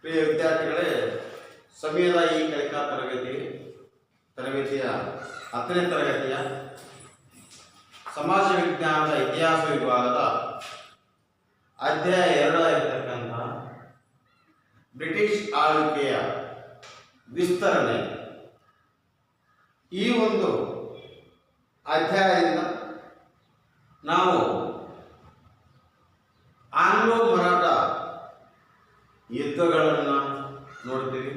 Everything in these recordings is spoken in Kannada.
ಪ್ರಿಯ ವಿದ್ಯಾರ್ಥಿಗಳೇ, ಸಮಯದ ಈ ಕಲಿಕಾ ತರಗತಿಯ 10ನೇ ತರಗತಿಯ ಸಮಾಜ ವಿಜ್ಞಾನದ ಇತಿಹಾಸ ವಿಭಾಗದ ಅಧ್ಯಾಯ 2 ಆಗಿರತಕ್ಕಂಥ ಬ್ರಿಟಿಷ್ ಆಳ್ವಿಕೆಯ ವಿಸ್ತರಣೆ, ಈ ಒಂದು ಅಧ್ಯಾಯದಿಂದ ನಾವು ಆಂಗ್ಲೋ ಮರಾಠ ಯುದ್ಧಗಳನ್ನು ನೋಡ್ತೀವಿ.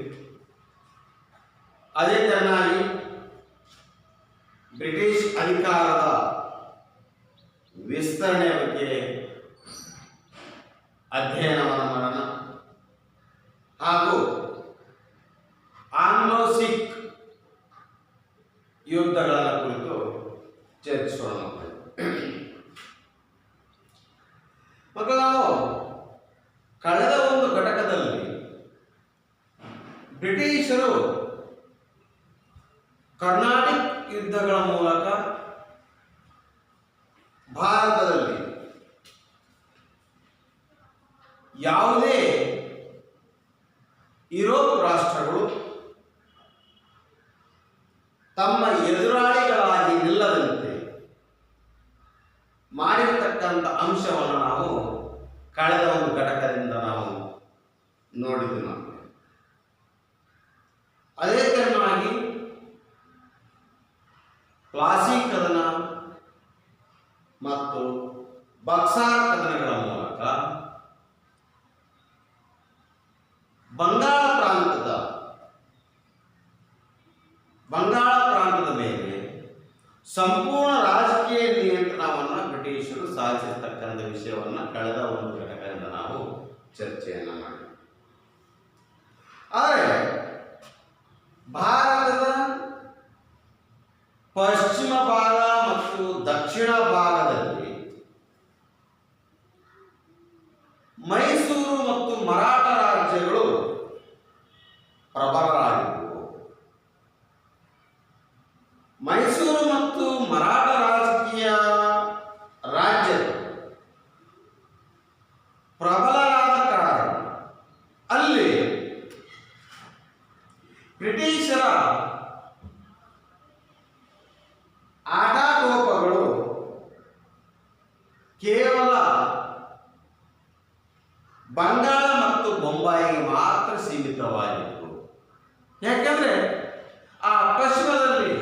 ಅದೇ ತೆರನಾಗಿ ಬ್ರಿಟಿಷ್ ಅಧಿಕಾರದ ವಿಸ್ತರಣೆಯ ಬಗ್ಗೆ ಅಧ್ಯಯನವನ್ನು ಮಾಡೋಣ ಹಾಗೂ ಆಂಗ್ಲೋ ಸಿಖ್ ಯುದ್ಧಗಳ ಕುರಿತು ಚರ್ಚಿಸೋಣ. ಮಕ್ಕಳು, ನಾವು ಕಳೆದ ಒಂದು ಘಟಕದಲ್ಲಿ ಬ್ರಿಟಿಷರು ಕರ್ನಾಟಿಕ್ ಯುದ್ಧಗಳ ಮೂಲಕ ಭಾರತದಲ್ಲಿ ಯಾವುದೇ ಯುರೋಪ್ ರಾಷ್ಟ್ರಗಳು ತಮ್ಮ ಎದುರಾಳಿಗಳಾಗಿ ನಿಲ್ಲದಂತೆ ಮಾಡಿರತಕ್ಕಂಥ ಅಂಶವನ್ನು ನಾವು ಕಳೆದ ಒಂದು ಘಟಕದಿಂದ ನಾವು ನೋಡಿದ್ವಿ. ಅದೇ ಕಾರಣವಾಗಿ ಪ್ಲಾಸಿ ಕದನ ಮತ್ತು ಬಕ್ಸಾರ್ ಕದನಗಳ ಮೂಲಕ ಬಂಗಾಳ ಪ್ರಾಂತದ ಮೇಲೆ ಸಂಪೂರ್ಣ ರಾಜಕೀಯ ನಿಯಂತ್ರಣವನ್ನು ಬ್ರಿಟಿಷರು ಸಾಧಿಸಿರ್ತಕ್ಕಂಥ ವಿಷಯವನ್ನು ಕಳೆದ ಒಂದು ಘಟಕದಿಂದ ನಾವು ಚರ್ಚೆಯನ್ನು ಮಾಡಿದ್ವಿ. ಆದರೆ ಭಾರತದ ಪಶ್ಚಿಮ ಭಾಗ ಮತ್ತು ದಕ್ಷಿಣ ಭಾಗದಲ್ಲಿ ಮೈಸೂರು ಮತ್ತು ಮರಾಠ ರಾಜ್ಯಗಳು ಪ್ರಬಲರಾಗಿದ್ದವು. ಮೈಸೂರು ಮತ್ತು ಮರಾಠ ರಾಜ್ಯಗಳು ಪ್ರಬಲರಾದ ಕಾರಣ ಅಲ್ಲಿ ಬ್ರಿಟಿಷರ ಆಟಾಟೋಪಗಳು ಕೇವಲ ಬಂಗಾಳ ಮತ್ತು ಬೊಂಬಾಯಿಗೆ ಮಾತ್ರ ಸೀಮಿತವಾಗಿತ್ತು. ಯಾಕೆಂದ್ರೆ ಆ ಪಶ್ಚಿಮದಲ್ಲಿ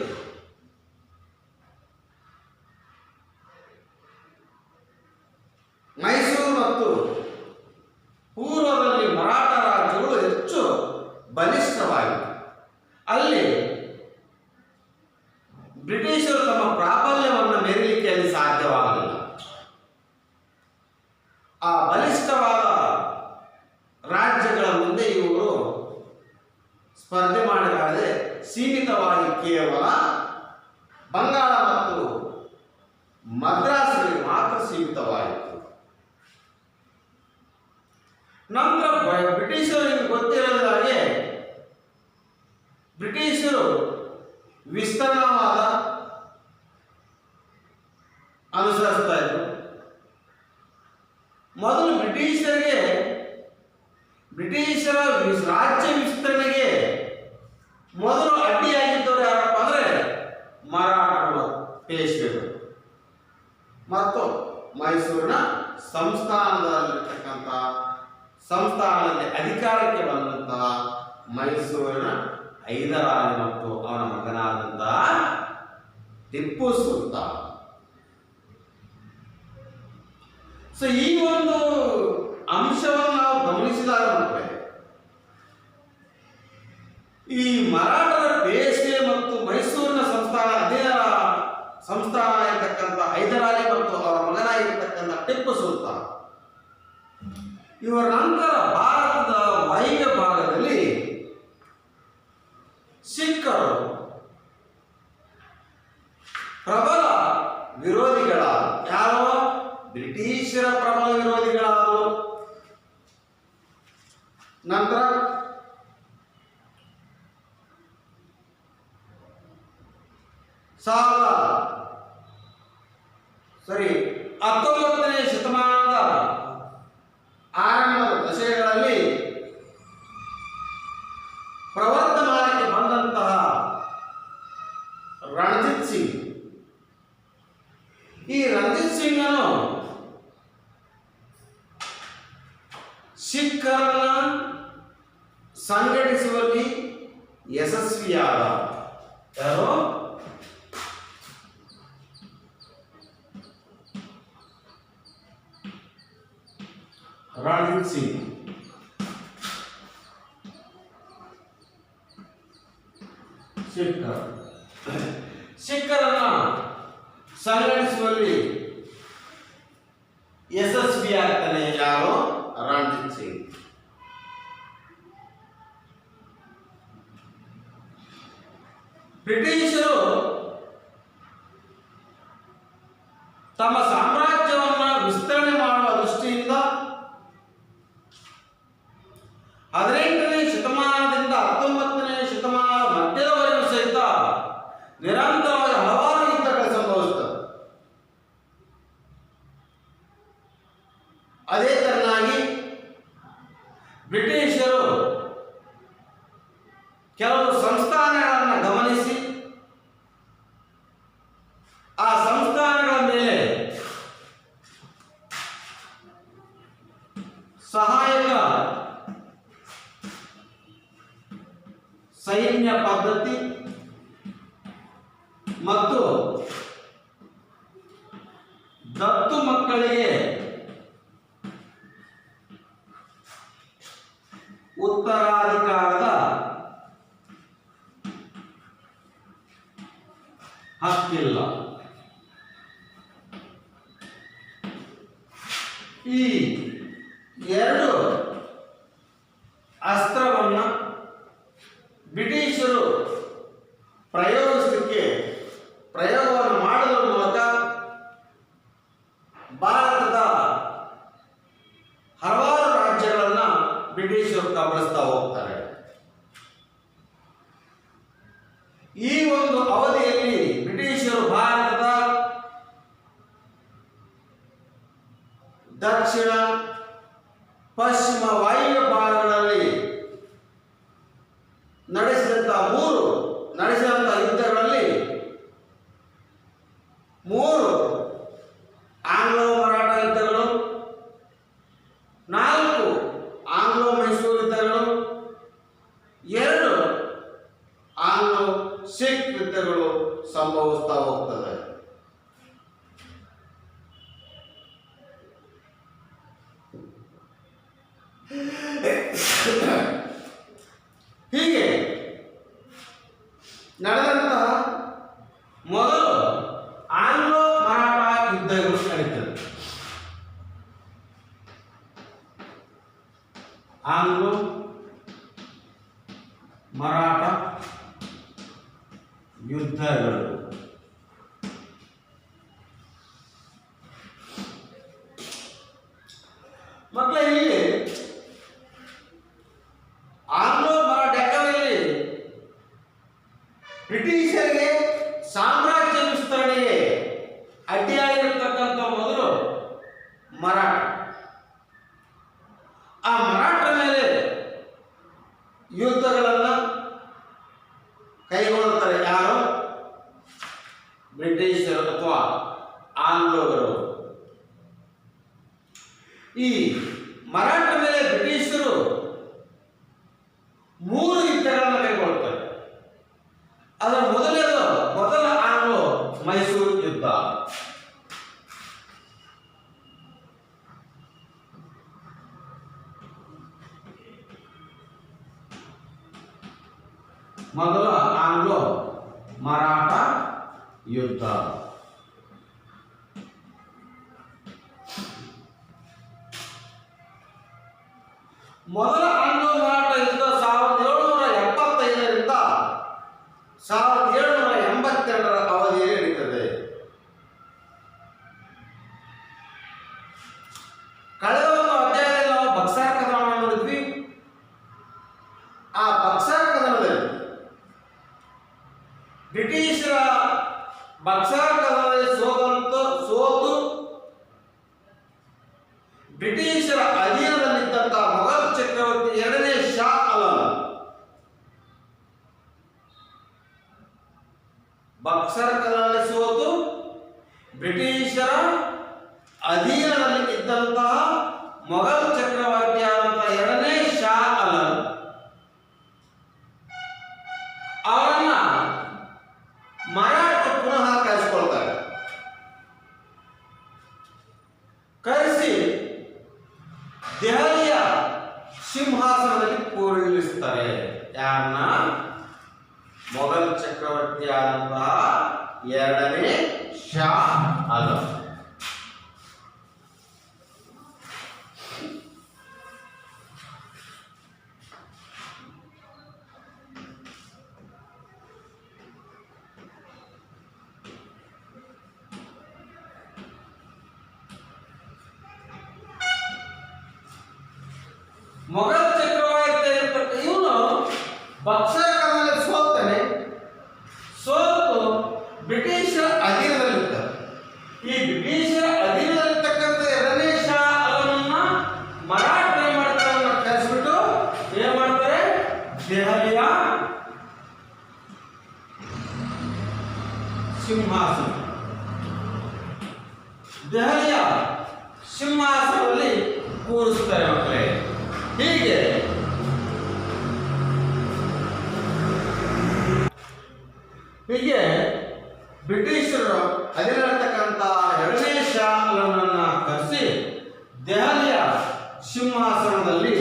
ಮೈಸೂರು ಮತ್ತು ಪೂರ್ವದಲ್ಲಿ ಮರಾಠ ರಾಜ್ಯಗಳು ಹೆಚ್ಚು ಬಲಿಷ್ಠವಾಗಿತ್ತು. ಅಲ್ಲಿ ಬ್ರಿಟಿಷರು ತಮ್ಮ ಪ್ರಾಬಲ್ಯವನ್ನು ಮೆರೀಲಿಕ್ಕೆ ಅಲ್ಲಿ ಸಾಧ್ಯವಾಗಲಿಲ್ಲ. ಆ ಬಲಿಷ್ಠವಾದ ರಾಜ್ಯಗಳ ಮುಂದೆ ಇವರು ಸ್ಪರ್ಧೆ ಮಾಡಲಾರದೆ ಸೀಮಿತವಾಗಿ ಕೇವಲ ಬಂಗಾಳ ಮತ್ತು ಮದ್ರಾಸ್ಗೆ ಮಾತ್ರ ಸೀಮಿತವಾಯಿತು. ನಂತರ ಬ್ರಿಟಿಷರು ಗೊತ್ತಿರೋದ ಹಾಗೆ ಬ್ರಿಟಿಷರು ವಿಸ್ತರಣವಾದ ಅನುಸರಿಸ್ತಾ ಇದ್ರು. ಮೊದಲು ಬ್ರಿಟಿಷರ ರಾಜ್ಯ ವಿಸ್ತರಣೆಗೆ ಮೊದಲು ಅಡ್ಡಿಯಾಗಿದ್ದವರು ಯಾರಪ್ಪ ಅಂದ್ರೆ ಮರಾಠರು, ಪೇಶ್ವೆಗಳು ಮತ್ತು ಮೈಸೂರಿನ ಸಂಸ್ಥಾನದಲ್ಲಿ ಅಧಿಕಾರಕ್ಕೆ ಬಂದಂತಹ ಮೈಸೂರಿನ ಹೈದರಾಲಿ ಮತ್ತು ಅವನ ಮಗನಾದಂತಹ ಟಿಪ್ಪು ಸುಲ್ತಾನ್. ಸೊ ಈ ಒಂದು ಅಂಶವನ್ನು ನಾವು ಗಮನಿಸಿದಾಗ ಈ ಮರಾಠರ ಪೇಶ್ವೆ ಮತ್ತು ಮೈಸೂರಿನ ಸಂಸ್ಥಾನ ಇರತಕ್ಕಂಥ ಹೈದರಾಲಿ ಮತ್ತು ಅವರ ಮಗನಾಗಿರ್ತಕ್ಕಂಥ ಟಿಪ್ಪು ಸುಲ್ತಾನ್ ಇವರ ನಂತರ ಭಾರತದ ವಾಯುವ್ಯ ಭಾಗದಲ್ಲಿ ಸಿಖ್ಖರು ಪ್ರಬಲ ವಿರೋಧಿಗಳಾದರು. ಯಾರೋ ಬ್ರಿಟಿಷರ ಪ್ರಬಲ ವಿರೋಧಿಗಳಾದರು. ನಂತರ 19ನೇ ಶತಮಾನದ ಆರಂಭದ ದಶಕಗಳಲ್ಲಿ ಲಷ್ಕರನ್ನ ಸಂಘಟಿಸುವಲ್ಲಿ ಯಶಸ್ವಿಯಾದ ಯಾರು? ರಣಜಿತ್ ಸಿಂಗ್. ಸಿಖ್ಖರನ್ನ ಸಂಘಟಿಸುವಲ್ಲಿ ಯಶಸ್ವಿಯಾಗ್ತಾನೆ ಯಾರು? ರಣಜಿತ್ ಸಿಂಗ್. ಬ್ರಿಟಿಷರು ತಮ್ಮ ಸಾಮ್ರಾಜ್ಯವನ್ನು ವಿಸ್ತರಣೆ ಮಾಡುವ ದೃಷ್ಟಿಯಿಂದ 18ನೇ ಶತಮಾನದಿಂದ 19ನೇ ಶತಮಾನದ ಮಧ್ಯದವರೆಗೂ ಸಹಿತ ನಿರಂತರವಾಗಿ ಹಲವಾರು ಯುದ್ಧಗಳು ಸಂಭವಿಸುತ್ತವೆ. ಅದೇ ತರನಾಗಿ ಬ್ರಿಟಿಷರು ಕೆಲವು ಸಂಸ್ಥಾನಗಳನ್ನು ಗಮನಿಸಿ ಆ ಸಂಸ್ಥಾನಗಳ ಮೇಲೆ ಸಹಾಯಕ ಸೈನ್ಯ ಪದ್ಧತಿ ಮತ್ತು ದತ್ತು ಮಕ್ಕಳಿಗೆ ಉತ್ತರಾಧಿಕಾರದ ಹಕ್ಕಿಲ್ಲ. ಈ ಎರಡು ಅಸ್ತ್ರವನ್ನು ಬ್ರಿಟಿಷರು ಪ್ರಯೋಗವನ್ನು ಮಾಡುವುದರ ಮೂಲಕ ಭಾರತದ ಹಲವಾರು ರಾಜ್ಯಗಳನ್ನು ಬ್ರಿಟಿಷರು ಕಬಳಿಸ್ತಾ ಹೋಗ್ತಾರೆ. ಈ ಒಂದು ಅವಧಿಯಲ್ಲಿ ಬ್ರಿಟಿಷರು ಭಾರತದ ದಕ್ಷಿಣ ಪಶ್ಚಿಮ ವಾಯುವ್ಯ ಭಾಗಗಳಲ್ಲಿ ನಡೆಸಿದಂಥ ಯುದ್ಧಗಳಲ್ಲಿ 3 ಆಂಗ್ಲೋ ಮರಾಠ ಯುದ್ಧಗಳು, 4 ಆಂಗ್ಲೋ ಮೈಸೂರು ಯುದ್ಧಗಳು, 2 ಆಂಗ್ಲೋ ಸಿಖ್ ಯುದ್ಧಗಳು ಸಂಭವಿಸ್ತಾ ಹೋಗ್ತದೆ. ಹೀಗೆ ನಡೆದಂತಹ ಮೊದಲು ಆಂಗ್ಲೋ ಮರಾಠ ಯುದ್ಧಗಳು ನಡೀತದೆ. ಆಂಗ್ಲೋ ಮರಾಠ ಯುದ್ಧಗಳು ಮಕ್ಕಳ ಇಲ್ಲಿ ಆಂಗ್ಲೋ ಮರಾಠದಲ್ಲಿ ಬ್ರಿಟಿಷರಿಗೆ ಸಾಮ್ರಾಜ್ಯ ವಿಸ್ತರಣೆಗೆ ಅಡ್ಡಿಯಾಗಿರತಕ್ಕಂಥ ಮೊದಲು ಮರಾಠ. ಆ ಮರಾಠ ಮೇಲೆ ಯುದ್ಧಗಳನ್ನು ಕೈಗೊಳ್ಳುತ್ತಾರೆ ಯಾರು? ಬ್ರಿಟಿಷರು ಅಥವಾ ಆಂಗ್ಲೋಗರು. ಈ ಮರಾಠ ಮೇಲೆ ಬ್ರಿಟಿಷರು 3 ಯುದ್ಧಗಳನ್ನು ಕೈಗೊಳ್ಳುತ್ತಾರೆ. ಅದರ ಮೊದಲ ಆಂಗ್ಲೋ ಮೈಸೂರು ಯುದ್ಧ. ಮೊದಲ ಆಂಗ್ಲೋ ಮರಾಠ ಯುದ್ಧ. ಮೊದಲ ಆಂಗ್ಲೋ ಮರಾಠ ಯುದ್ಧ 1775ರಿಂದ 1782ರ ಅವಧಿಯಲ್ಲಿ ನಡೀತದೆ. ಕಳೆದ ಒಂದು ಅಧ್ಯಾಯದಲ್ಲಿ ನಾವು ಬಕ್ಸಾರ್ ಕದನವನ್ನು ನೋಡಿದ್ವಿ. ಆ ಬಕ್ಸಾರ್ ಕದನದಲ್ಲಿ ಬ್ರಿಟಿಷರ ಬಕ್ಸಾರ್ ಕದನದಲ್ಲಿ ಸೋತು ಬ್ರಿಟಿಷರ ಅಧೀನದಲ್ಲಿದ್ದಂತಹ ಮೊಘಲ್ ಚಕ್ರವರ್ತಿ 2ನೇ ಶಾ ಆಲಂ ಬಕ್ಸರ್ ಕದನದಲ್ಲಿ ಸೋತು ಬ್ರಿಟಿಷರ ಅಧೀನದಲ್ಲಿ ಇದ್ದಂತಹ ಮೊಘಲ್ ಚಕ್ರವರ್ತಿಯಾದಂತಹ 2ನೇ ಸಿಂಹಾಸನದಲ್ಲಿ ಕೂರಿಸ್ತಾರೆ. ಯಾರನ್ನ? ಮೊಘಲ್ ಚಕ್ರವರ್ತಿಯಾದಂತಹ ಎರಡನೇ ಶಾ ಆಲಂ. ಮೊಘಲ್ ಚಕ್ರವರ್ತಿ ಇವನು ಬಕ್ಸರ್ ಕದನದಲ್ಲಿ ಸೋಲ್ತಾನೆ. ಸೋತು ಬ್ರಿಟಿಷರ ಅಧೀನದಲ್ಲಿರ್ತಾರೆ. ಈ ಬ್ರಿಟಿಷರ ಅಧೀನದಲ್ಲಿರ್ತಕ್ಕಂಥ ಎರಡನೇ ಶಾ ಆಲಂನ ಮರಾಠ ಏನ್ ಮಾಡ್ತಾರೆ, ಕರೆಸ್ಬಿಟ್ಟು ಏನ್ ಮಾಡ್ತಾರೆ, ದೆಹಲಿಯ ಸಿಂಹಾಸನ ದೆಹಲಿಯ ಸಿಂಹಾಸನದಲ್ಲಿ ಕೂರಿಸ್ತಾರೆ ಮಕ್ಕಳೇ. ಹೀಗೆ ಬ್ರಿಟಿಷರು ಅಲ್ಲಿರತಕ್ಕಂಥ ಎರಡನೇ ಶಾ ಆಲಂನನ್ನ ಕರೆಸಿ ದೆಹಲಿಯ ಸಿಂಹಾಸನದಲ್ಲಿ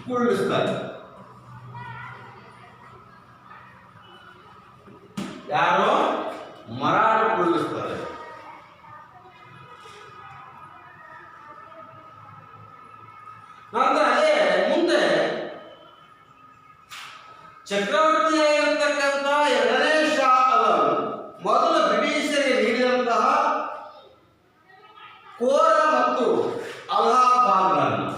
ಕೂರಿಸ್ತಾರೆ. ಯಾರು? ಮರಾಠ ಕೂರಿಸ್ತಾರೆ. ನಂತರ ಮುಂದೆ ಚಕ್ರವರ್ತಿಯಾಗಿರತಕ್ಕಂಥ ಎರಡನೇ ಶಾ ಆಲಂ ಮೊದಲು ಬ್ರಿಟಿಷರಿಗೆ ನೀಡಿದಂತಹ ಕೋರ ಮತ್ತು ಅಲಹಾಬಾದ್ಗಳನ್ನು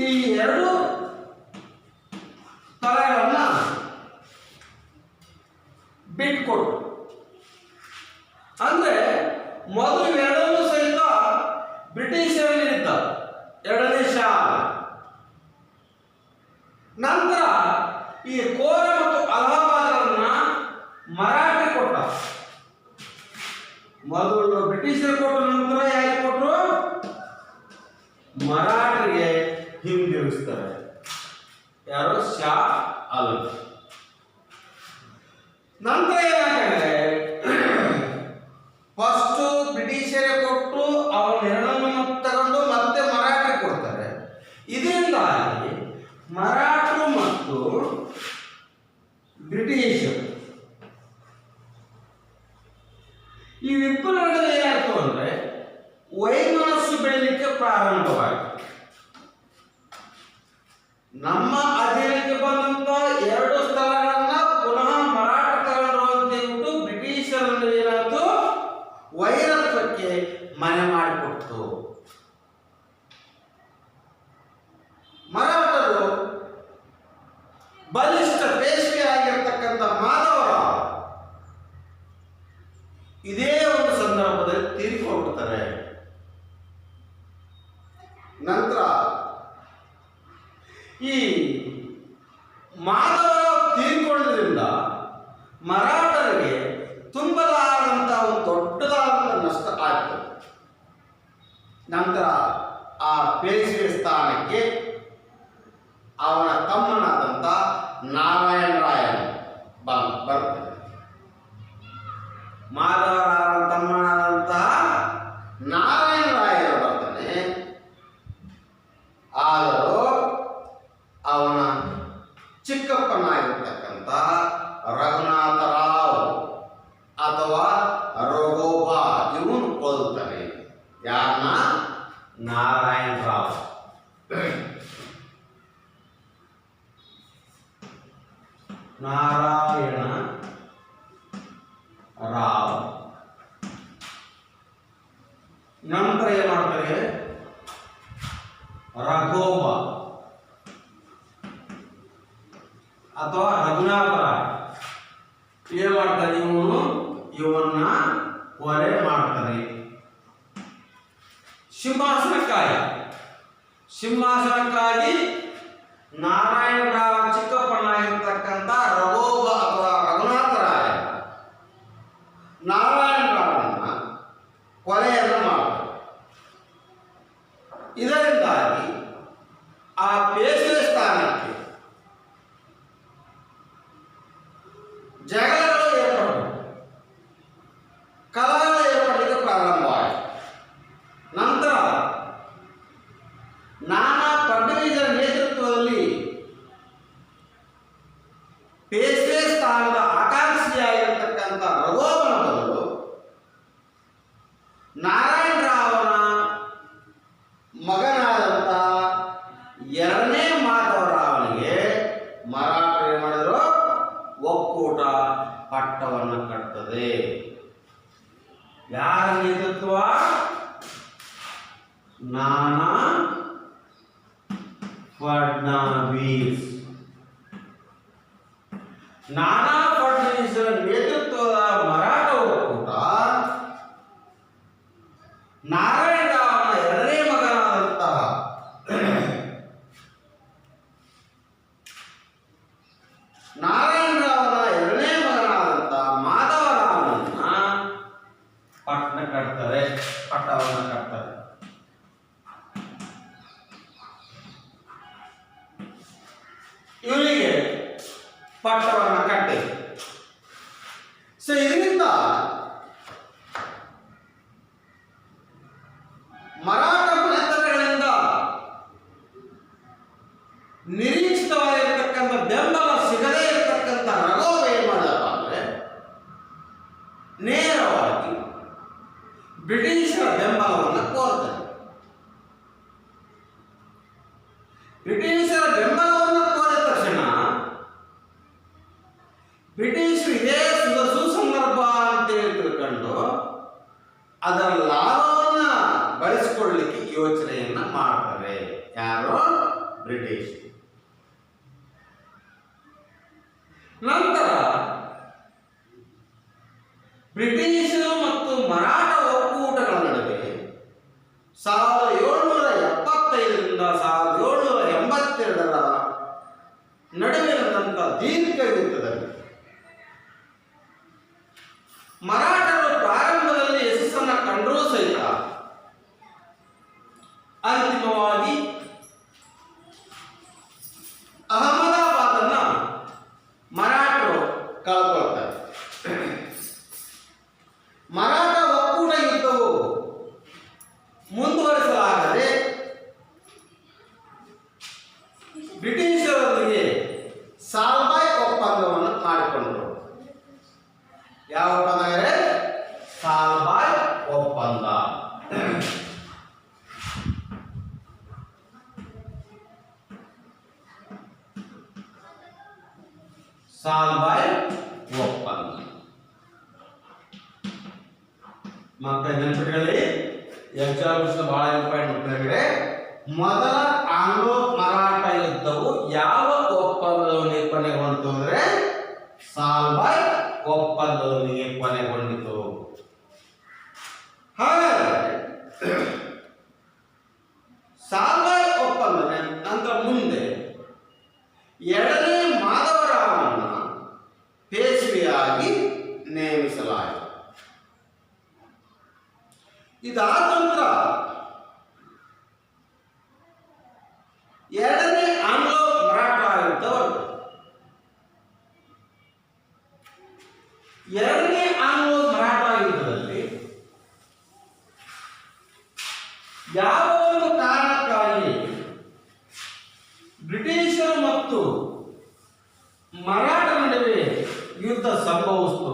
ಈ ಎರಡು ಸ್ಥಳಗಳನ್ನ ಬಿಟ್ಕೊಡು. ಅಂದ್ರೆ ಮೊದಲು ಎರಡನ್ನೂ ಸಹಿತ ಬ್ರಿಟಿಷರು ನೀಡಿದ್ದ ಎರಡನೇ ಶಾ. ನಂತರ ಈ ಕೋರ ಮತ್ತು ಅಲಹಾಬಾದ್ಗಳನ್ನ ಮರಾಠ ಕೊಟ್ಟ. ಮೊದಲು ಬ್ರಿಟಿಷರು ಕೊಟ್ಟರು, ನಂತರ ಯಾರಿಗೆ ಕೊಟ್ಟರು? ಮರಾಠರಿಗೆ ಹಿಂದಿರುಗಿಸ್ತಾರೆ. ಯಾರು? ಶಾ ಆಲಂ. ನಂತರ ಏನಾಗ್ತದೆ, ಫಸ್ಟ್ ಬ್ರಿಟಿಷರೇ ಕೊಟ್ಟು ಅವನ್ನೆರಡನ್ನು ತಗೊಂಡು ಮತ್ತೆ ಮರಾಠರಿಗೆ ಕೊಡ್ತಾರೆ. ಇದರಿಂದಾಗಿ ಮರಾಠರು ಮತ್ತು ಬ್ರಿಟಿಷರು ಇವಿಬ್ಬರ ನಡುವೆ ಏನಾಯ್ತು ಅಂದ್ರೆ ವೈಮನಸ್ಸು ಬೆಳಲಿಕ್ಕೆ ಪ್ರಾರಂಭವಾಯಿತು. ನಮ್ಮ ಅಧೀನಕ್ಕೆ ಬಂದಂತ ಎರಡು ಸ್ಥಳಗಳನ್ನ ಪುನಃ ಮರಾಠ ತಗೊಂಡ್ರು ಅಂತ ಹೇಳ್ಬಿಟ್ಟು ಬ್ರಿಟಿಷರನ್ನು ಏನಾಯ್ತು, ವೈರತ್ವಕ್ಕೆ ಮನೆ ಮಾಡಿಕೊಡ್ತು. ಮರಾಠರು ಬಲಿಷ್ಠ ಪೇಶ್ವೆ ಆಗಿರತಕ್ಕಂಥ ಮಾಧವರಾವ್ ಇದೇ ಒಂದು ಸಂದರ್ಭದಲ್ಲಿ ತೀರಿಕೊಂಡ್ಬಿಡ್ತಾರೆ. ನಂತರ ಈ ಮಾಧವರಾವ್ ತೀರಿಕೊಳ್ಳೋದ್ರಿಂದ ಮರಾಠರಿಗೆ ತುಂಬಲಾದಂಥ ಒಂದು ದೊಡ್ಡದಾದಂಥ ನಷ್ಟ ಆಯಿತು. ನಂತರ ಆ ಪೇಶ್ವೆ ಸ್ಥಾನಕ್ಕೆ ಅವನ ತಮ್ಮನಾದಂಥ ನಾರಾಯಣ ರಾಯನ್ ಬರ್ತಾನೆ. ಮಾಧವರಾಯನ ತಮ್ಮನಾದಂತಹ ನಾರಾಯಣ ರಾಯರು ಬರ್ತಾನೆ. ಆದರೂ ಅವನ ಚಿಕ್ಕಪ್ಪನಾಗಿರ್ತಕ್ಕಂಥ ರಘುನಾಥರಾವ್ ಅಥವಾ ರಘೋಬಾ ಇವನು ಕೊಲ್ತಾನೆ. ಯಾರನ್ನ? ನಾರಾಯಣ ರಾವ್. ನಾರಾಯಣ ರಾವ್. ನಂತರ ಏನ್ ಮಾಡ್ತಾರೆ, ರಘೋಬ ಅಥವಾ ರಘುನಾಥ ರಾಯ್ ಏನ್ ಮಾಡ್ತಾರೆ, ಇವನ್ನ ಕೊಲೆ ಮಾಡ್ತಾರೆ. ಸಿಂಹಾಸನಕ್ಕಾಗಿ ನಾರಾಯಣ ರಾವ್ ಚಿಕ್ಕಪ್ಪನಾಗಿರ್ತಕ್ಕಂಥ ರಘೋಬ ಅಥವಾ ರಘುನಾಥ ರಾಯ ನಾರಾಯಣ ರಾವನ್ನ ಕೊಲೆಯನ್ನು ಮಾಡ್ತಾರೆ. ಇದರಿಂದಾಗಿ ಆ ಪೇಶ್ವೆ ಸ್ಥಾನಕ್ಕೆ ಸ್ಥಾನದ ಆಕಾಂಕ್ಷಿಯಾಗಿರತಕ್ಕಂಥ ರಘೋಬನ ಬದಲು ನಾರಾಯಣರಾವನ ಮಗನಾದಂಥ ಎರಡನೇ ಮಾಧವರಾವನಿಗೆ ಮರಾಠ ಏನು ಮಾಡಿದ್ರು? ಒಕ್ಕೂಟ ಪಟ್ಟವನ್ನು ಕಟ್ತದೆ. ಯಾರ ನೇತೃತ್ವ? ನಾನಾ ಫಡ್ನವೀಸ್. ನಾನಾ ಫಡ್ನವೀಸರ ನೇತೃತ್ವದ ಮರಾಠ ಒಕ್ಕೂಟ ನಾರಾಯಣರಾವನ ಎರಡನೇ ಮಗನಾದಂತಹ ಮಾಧವರಾವನನ್ನ ಪಟ್ಟವನ್ನು ಕಟ್ತಾರೆ. ಇವನಿಗೆ ಪಟ್ಟವನ್ನು ಕಟ್ಟಿ. ಸೊ ಇದರಿಂದ ಮರಾಠ ಮನೆತನಗಳಿಂದ ನಿರೀಕ್ಷಿತವಾಗಿರತಕ್ಕಂಥ ಬೆಂಬಲ ಸಿಗದೇ ಇರತಕ್ಕಂಥ ರಘೋಬ ಏನ್ ಮಾಡಪ್ಪ ಅಂದ್ರೆ ನೇರವಾಗಿ ಬ್ರಿಟಿಷರ ಬೆಂಬಲವನ್ನು ಕೋರ್ತಾರೆ. ಬ್ರಿಟಿಷರ ಬೆಂಬಲವನ್ನು ಕೋರಿದ ತಕ್ಷಣ ಬ್ರಿಟಿಷರು ಇದೇ ಸುಸಂದರ್ಭ ಅಂತೇಳಿ ತಿಳ್ಕೊಂಡು ಅದರ ಲಾಭವನ್ನ ಬಳಸಿಕೊಳ್ಳಲಿಕ್ಕೆ ಯೋಚನೆಯನ್ನ ಮಾಡ್ತಾರೆ. ಯಾರು? ಬ್ರಿಟಿಷ್. ನಂತರ ಬ್ರಿಟಿಷರು ಮತ್ತು ಮರಾಠ ಒಕ್ಕೂಟಗಳ ನಡುವೆ 1775ರಿಂದ 1782ರ ನಡುವೆ ನಡೆದಂಥ ದೀರ್ಘ ಯುದ್ಧದಲ್ಲಿ ಮರಾಠರು ಪ್ರಾರಂಭದಲ್ಲಿ ಯಶಸ್ಸನ್ನು ಕಂಡರೂ ಸಹಿತ ಅಂತಿಮವಾಗಿ ಅಹಮದಾಬಾದನ್ನ ಮರಾಠರು ಕಳ್ಕೊಳ್ತಾರೆ. ಮರಾಠ ಒಕ್ಕೂಟ ಯುದ್ಧವು ಮುಂದುವರಿಸಲಾಗದೆ ಬ್ರಿಟಿಷರೊಂದಿಗೆ ಸಾಲ್ಬಾಯ್ ಒಪ್ಪಂದವನ್ನು ಮಾಡಿಕೊಂಡರು. ಯಾವ ಒಪ್ಪಂದ? ಸಾಲ್ಬಾಯ್ ಒಪ್ಪಂದ. ಸಾಲ್ಬಾಯ್ ಒಪ್ಪಂದ ಮತ್ತೆ ನೆನಪಿಟ್ಕೊಳ್ಳಿ. ಎಕ್ಸಾಮ್ಸ್ ಬಹಳ ಇಂಪಾರ್ಟೆಂಟ್. ಮೊದಲ ಆಂಗ್ಲೋ ಮರಾಠ ಯುದ್ಧವು ಯಾವ ಒಪ್ಪಂದದೊಂದಿಗೆ ಕೊನೆಗೊಂಡಿತು ಅಂದ್ರೆ ಸಾಲ್ಬಾಯ್ ಒಪ್ಪಂದದೊಂದಿಗೆ ಕೊನೆಗೊಂಡಿತು. ಹಾಗಾದರೆ ಸಾಲ್ಬಾಯ್ ಒಪ್ಪಂದ ನಂತರ ಮುಂದೆ ಎರಡನೇ ಮಾಧವರಾವನನ್ನ ಪೇಶ್ವೆಯಾಗಿ ನೇಮಿಸಲಾಯಿತು. ಇದಾದ ನಂತರ ಎರಡನೇ ಆಂಗ್ಲೋ ಮರಾಠ ಯುದ್ಧ ಬಂತು. ಎರಡನೇ ಆಂಗ್ಲೋ ಮರಾಠ ಯುದ್ಧದಲ್ಲಿ ಯಾವ ಒಂದು ಕಾರಣಕ್ಕಾಗಿ ಬ್ರಿಟಿಷರು ಮತ್ತು ಮರಾಠ ನಡುವೆ ಯುದ್ಧ ಸಂಭವಿಸಿತು?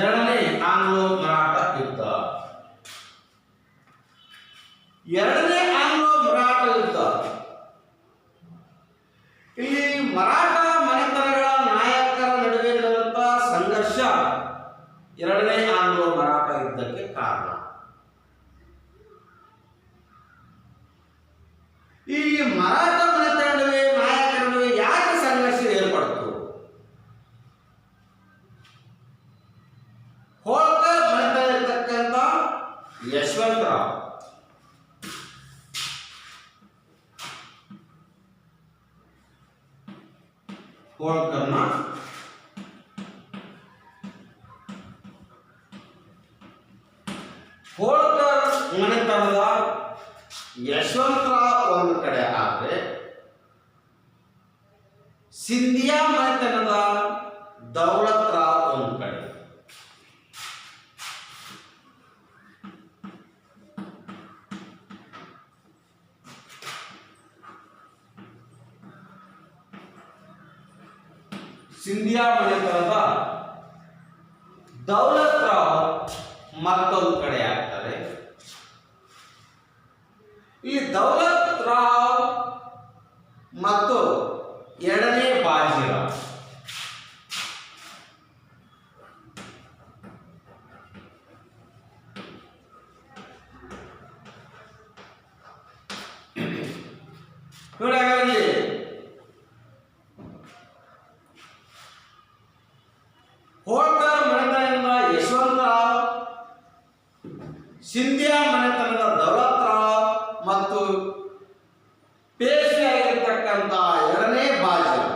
ಎರಡನೇ ಆಂಗ್ಲೋ ಮರಾಠ ಯುದ್ಧ. ಎರಡನೇ ಆಂಗ್ಲೋ ಮರಾಠ ಯುದ್ಧ ಇಲ್ಲಿ ಮರಾಠ ಮನೆತನಗಳ ನಾಯಕರ ನಡುವೆ ನಡೆದಂತಹ ಸಂಘರ್ಷ ಎರಡನೇ ಆಂಗ್ಲೋ ಮರಾಠ ಯುದ್ಧಕ್ಕೆ ಕಾರಣ. ಈ ಮರಾಠ ಮನೆತನ ನಡುವೆ ನಾಯಕರ ನಡುವೆ ಯಾಕೆ ಸಂಘರ್ಷ ಏರ್ಪಡ್ತು? ಹೋಳ್ಕರ್ ಮನೆತನ ಇರತಕ್ಕಂಥ ಯಶವಂತರಾವ್ ಹೋಳ್ಕರ್ನ ಹೋಳ್ಕರ್ ಮನೆತನದ ಯಶವಂತರಾವ್ ಒಂದು ಕಡೆ ಆದರೆ ಸಿಂಧಿಯಾ ಮನೆತನದ ದೌಲತ್ ರಾವ್ ಒಂದು ಕಡೆ, ಸಿಂಧಿಯಾ ಮನೆತನದ ದೌಲತ್ ರಾವ್ ಮತ್ತೊಂದು ಕಡೆ ಆಗ್ತಾರೆ. ಈ ದೌಲತ್ ರಾವ್ ಮತ್ತು ಎರಡನೇ ಬಾಜಿರಾವ್ ನೋಡಿ. ಹಾಗಾಗಿ ಹೋಳ್ಕರ್ ಮನೆತನದಿಂದ ಯಶವಂತರಾವ್, ಸಿಂಧಿಯಾ ಮನೆತನದ ದೌಲತ್ ರಾವ್ ಮತ್ತು ಪೇಶ್ವೆ ಆಗಿರ್ತಕ್ಕಂಥ ಎರಡನೇ ಬಾಜಿರಾವ್,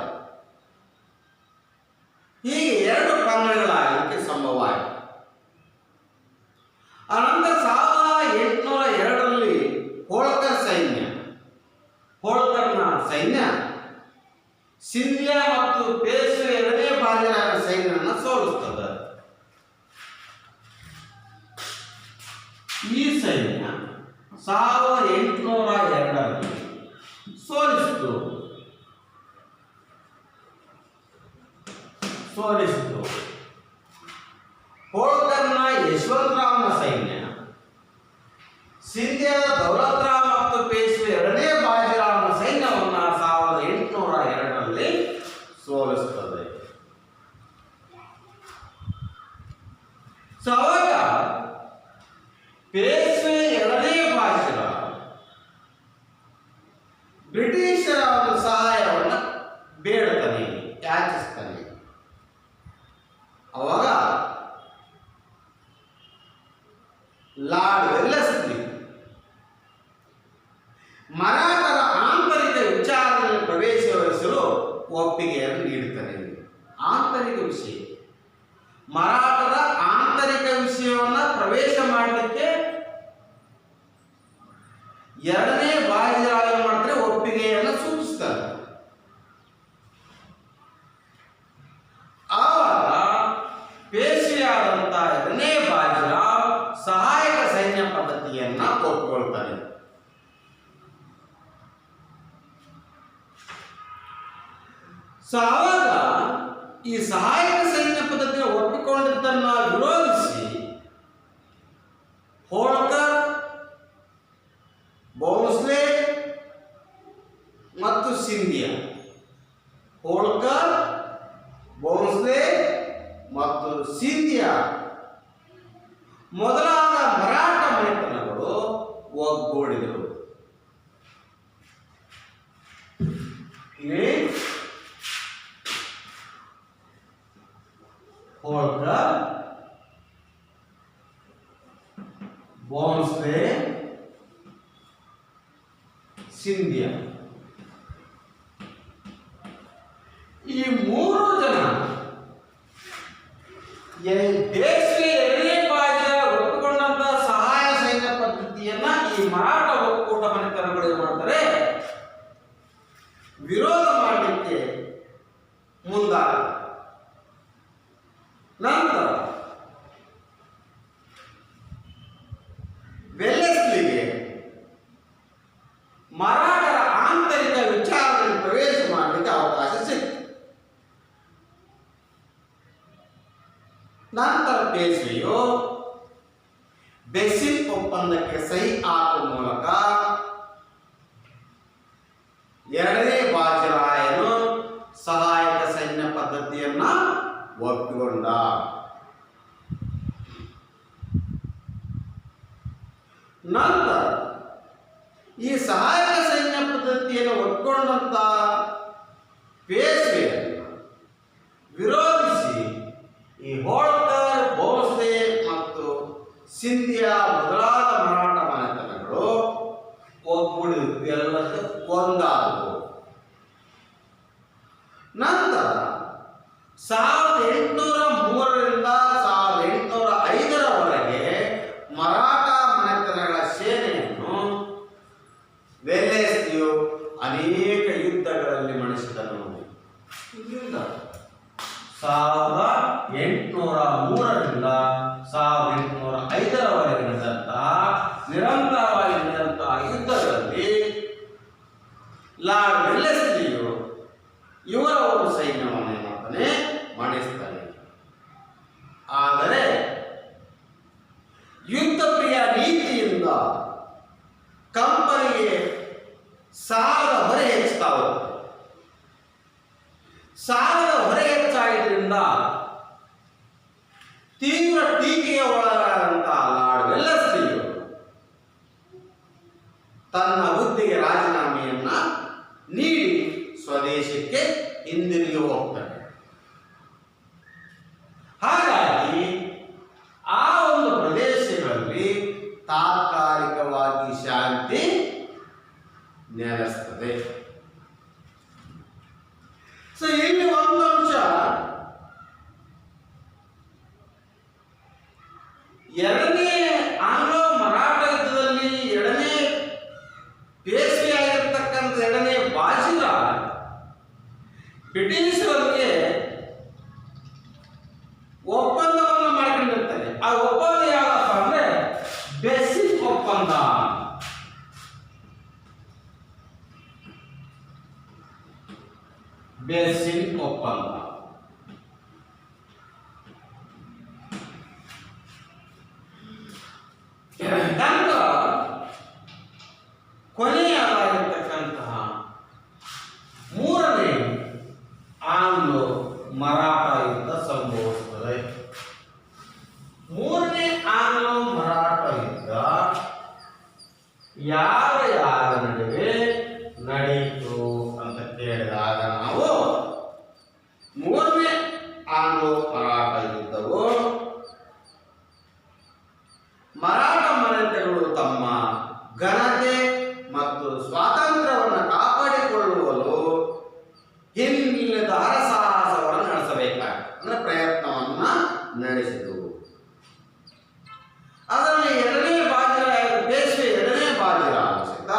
ಹೀಗೆ ಎರಡು ಪಂಗಡಗಳಾಗಲಿಕ್ಕೆ ಸಂಭವ ಆಯಿತು. ಅನಂತರ 1802ರಲ್ಲಿ ಹೋಳ್ಕರ್ನ ಸೈನ್ಯ ಸಿಂಧಿಯಾ ಮತ್ತು ಪೇಶ್ವೆ ಎರಡನೇ ಬಾಜಿರಾವನ ಸೈನ್ಯವನ್ನು ಸೋಲಿಸುತ್ತದೆ. ಈ ಸೈನ್ಯ 1802ರಲ್ಲಿ ಸೋಲಿಸಿತು. ಹೋಳ್ಕರ್ನ ಯಶವಂತರಾವ್ನ ಸೈನ್ಯ ಸಿಂಧಿಯಾದ ದೌಲತ್ ರಾವ್ ಮತ್ತು ಪೇಶ್ವೆ ಎರಡನೇ ಬಾಜಿರಾವ್ನ ಸೈನ್ಯವನ್ನು 1802ರಲ್ಲಿ ಸೋಲಿಸುತ್ತದೆ. ಅವಾಗ ಪೇಶ್ವೆ ಎರಡನೇ ಬಾಜಿರಾವ್ ಬ್ರಿಟಿಷರ ಒಂದು ಸಹಾಯವನ್ನು ಬೇಡುತ್ತಾನೆ, ಯಾಚಿಸ್ತಾನೆ. ಅವಾಗ ಲಾರ್ಡ್ ವೆಲ್ಲೆಸ್ಲಿ ಮರಾಠರ ಆಂತರಿಕ ವಿಚಾರದಲ್ಲಿ ಪ್ರವೇಶಿಸಲು ಒಪ್ಪಿಗೆಯನ್ನು ನೀಡುತ್ತಾನೆ. ಆಂತರಿಕ ವಿಷಯ, ಮರಾಠರ ಆಂತರಿಕ ವಿಷಯವನ್ನು ಪ್ರವೇಶ ಮಾಡಲಿಕ್ಕೆ ಎರಡನೇ ಬಾಜಿರಾವ್ ಏನು ಮಾಡ್ತಾರೆ, ಒಪ್ಪಿಗೆಯನ್ನು ಸೂಚಿಸ್ತಾರೆ. ಆವಾಗ ಪೇಶ್ವೆಯಾದಂಥ ಎರಡನೇ ಬಾಜಿರಾವ್ ಸಹಾಯಕ ಸೈನ್ಯ ಪದ್ಧತಿಯನ್ನ ಒಪ್ಪಿಕೊಳ್ತಾನೆ. ಆವಾಗ ಈ ಸಹಾಯಕ ಸೈನ್ಯ ಪದ್ಧತಿಯನ್ನು ಒಪ್ಪಿಕೊಂಡಿದ್ದನ್ನು ವಿರೋಧಿಸಿ ಹೋಳ್ಕರ್, ಭೋಂಸ್ಲೆ ಮತ್ತು ಸಿಂಧಿಯಾ, ಹೋಳ್ಕರ್, ಭೋಂಸ್ಲೆ ಮತ್ತು ಸಿಂಧಿಯಾ ಮೊದಲಾದ ಮರಾಠ ಮನೆತನಗಳು ಒಗ್ಗೂಡಿದರು. ಹೋಳ್ಕರ್, ಭೋಂಸ್ಲೆ, ಸಿಂಧಿಯಾ ಈ ಮೂರು ಜನ ಪೇಶ್ವೆ ಎರಡನೇ ಬಾಜಿರಾವ್ ಒಪ್ಪಿಕೊಂಡಂತ ಸಹಾಯ ಸೈನ್ಯ ಪದ್ಧತಿಯನ್ನ ಈ ಮರಾಠ ಒಕ್ಕೂಟ ಮನೆತನಗಳು ಏನು ಮಾಡ್ತಾರೆ, ವಿರೋಧ ಮಾಡಲಿಕ್ಕೆ ಮುಂದಾದ ನಂತರ ವೆಲ್ಲೆಸ್ಲಿಗೆ ಮರಾಠರ ಆಂತರಿಕ ವಿಚಾರದಲ್ಲಿ ಪ್ರವೇಶ ಮಾಡಲಿಕ್ಕೆ ಅವಕಾಶ ಸಿಕ್ತು. ನಂತರ ಪೇಶ್ವೆಯು ಬೆಸಿಲ್ ಒಪ್ಪಂದಕ್ಕೆ ಸಹಿ ಹಾಕುವ ಮೂಲಕ ಎರಡನೇ ಬಾಜಿರಾಯನು ಸಹಾಯಕ ಸೈನ್ಯ ಪದ್ಧತಿಯನ್ನ ಒಪ್ಪಿಕೊಂಡ. ನಂತರ ಈ ಸಹಾಯಕ ಸೈನ್ಯ ಪದ್ಧತಿಯನ್ನು ಒಪ್ಪಿಕೊಂಡಂತ ಪೇಶ್ವೆಯನ್ನು ವಿರೋಧಿಸಿ ಈ ಹೋಳ್ಕರ್, ಭೋಂಸ್ಲೆ ಮತ್ತು ಸಿಂಧಿಯಾ ಮೊದಲಾದ ಮರಾಠ ಮನೆತನಗಳು ಒಗ್ಗೂಡಿದ್ದು, ಎಲ್ಲದೂ ಒಂದಾದವು. ನಂತರ 1803ರಿಂದ 1805ರವರೆಗೆ ಮರಾಠ ಮನೆತನಗಳ ಸೇನೆಯನ್ನು ವೆಲ್ಲೆಸ್ಲಿಯು ಅನೇಕ ಯುದ್ಧಗಳಲ್ಲಿ ಮಣಿಸಿದನು. 1803ರಿಂದ 1805ರವರೆಗೆ ನಡೆದಂತಹ ನಿರಂತರವಾಗಿ ನಡೆದಂತಹ ಯುದ್ಧಗಳಲ್ಲಿ ಲಾರ್ಡ್ ವೆಲ್ಲೆಸ್ಲಿಯು ಇವರ ಒಂದು ಸೈನ್ಯವನ್ನು ಏನು ಮಾಡ್ತಾನೆ ಮಾಡಿಸ್ತಾನೆ. ಆದರೆ ಯುದ್ಧ ಪ್ರಿಯ ನೀತಿಯಿಂದ ಕಂಪನಿಗೆ ಸಾಲದ ಹೊರೆ ಹೆಚ್ಚುತ್ತಾ ಹೋಗುತ್ತೆ. ಸಾಲದ ಹೊರೆ ಹೆಚ್ಚಾಗಿದ್ದರಿಂದ ತೀವ್ರ ಟೀಕೆಗೆ ಒಳಗಾದಂತಹ ಲಾರ್ಡ್ ವೆಲ್ಲೆಸ್ಲಿಯು ತನ್ನ ಹುದ್ದೆಗೆ ರಾಜೀನಾಮೆಯನ್ನ ನೀಡಿ ಸ್ವದೇಶಕ್ಕೆ ಹಿಂದಿರುಗಿ ಹೋಗ್ತಾನೆ. ಹಾಗಾಗಿ ಆ ಒಂದು ಪ್ರದೇಶಗಳಲ್ಲಿ ತಾತ್ಕಾಲಿಕವಾಗಿ ಶಾಂತಿ ನೆಲೆಸ್ತದೆ. ಸೊ ಇಲ್ಲಿ ಒಂದು ಅಂಶ, ಎರಡನೇ ಆಂಗ್ಲೋ ಮರಾಠ ಯುದ್ಧದಲ್ಲಿ ಎರಡನೇ ಪೇಶ್ವೆಯಾಗಿರ್ತಕ್ಕಂಥ ಎರಡನೇ ಬಾಜಿರಾವ್ ಬ್ರಿಟಿಷರೊಂದಿಗೆ ಒಪ್ಪಂದವನ್ನು ಮಾಡಿಕೊಂಡಿರ್ತಾರೆ. ಆ ಒಪ್ಪಂದ ಯಾವಪ್ಪ ಅಂದ್ರೆ ಬೇಸಿಕ್ ಒಪ್ಪಂದ. ಬೇಸಿಕ್ ಒಪ್ಪಂದ ನಂತರ ಕೊನೆಯಾಗಿರ್ತಕ್ಕಂತಹ ಮೂರನೇ ಆಂಗ್ಲೋ ಮರಾಠ ಯುದ್ಧ ಸಂಭವಿಸುತ್ತದೆ. ಮೂರನೇ ಆಂಗ್ಲೋ ಮರಾಠ ಯುದ್ಧ ಯಾರ ನಡುವೆ ನಡೆಯಿತು ಅಂತ ಕೇಳಿದಾಗ ನಾವು ಮೂರನೇ ಆಂಗ್ಲೋ ಮರಾಠ ಯುದ್ಧವು ಮರಾಠ ಮನೆತಗಳು ತಮ್ಮ ಘನತೆ ಮತ್ತು ಸ್ವಾತಂತ್ರ್ಯವನ್ನು ಕಾಪಾಡಿಕೊಳ್ಳುವಲು ಹಿಂದಿಲ್ಲದ ಹರಸಾಹಸವನ್ನು ನಡೆಸಬೇಕಾಗಿತ್ತು, ಅಂದ್ರೆ ಪ್ರಯತ್ನವನ್ನ ನಡೆಸಿದವು. ಅದರಲ್ಲಿ ಎರಡನೇ ಬಾಜಿರಾವ್ ಪೇಶ್ವೆ ಎರಡನೇ ಬಾಜಿರಾವ್ ಸಹಿತ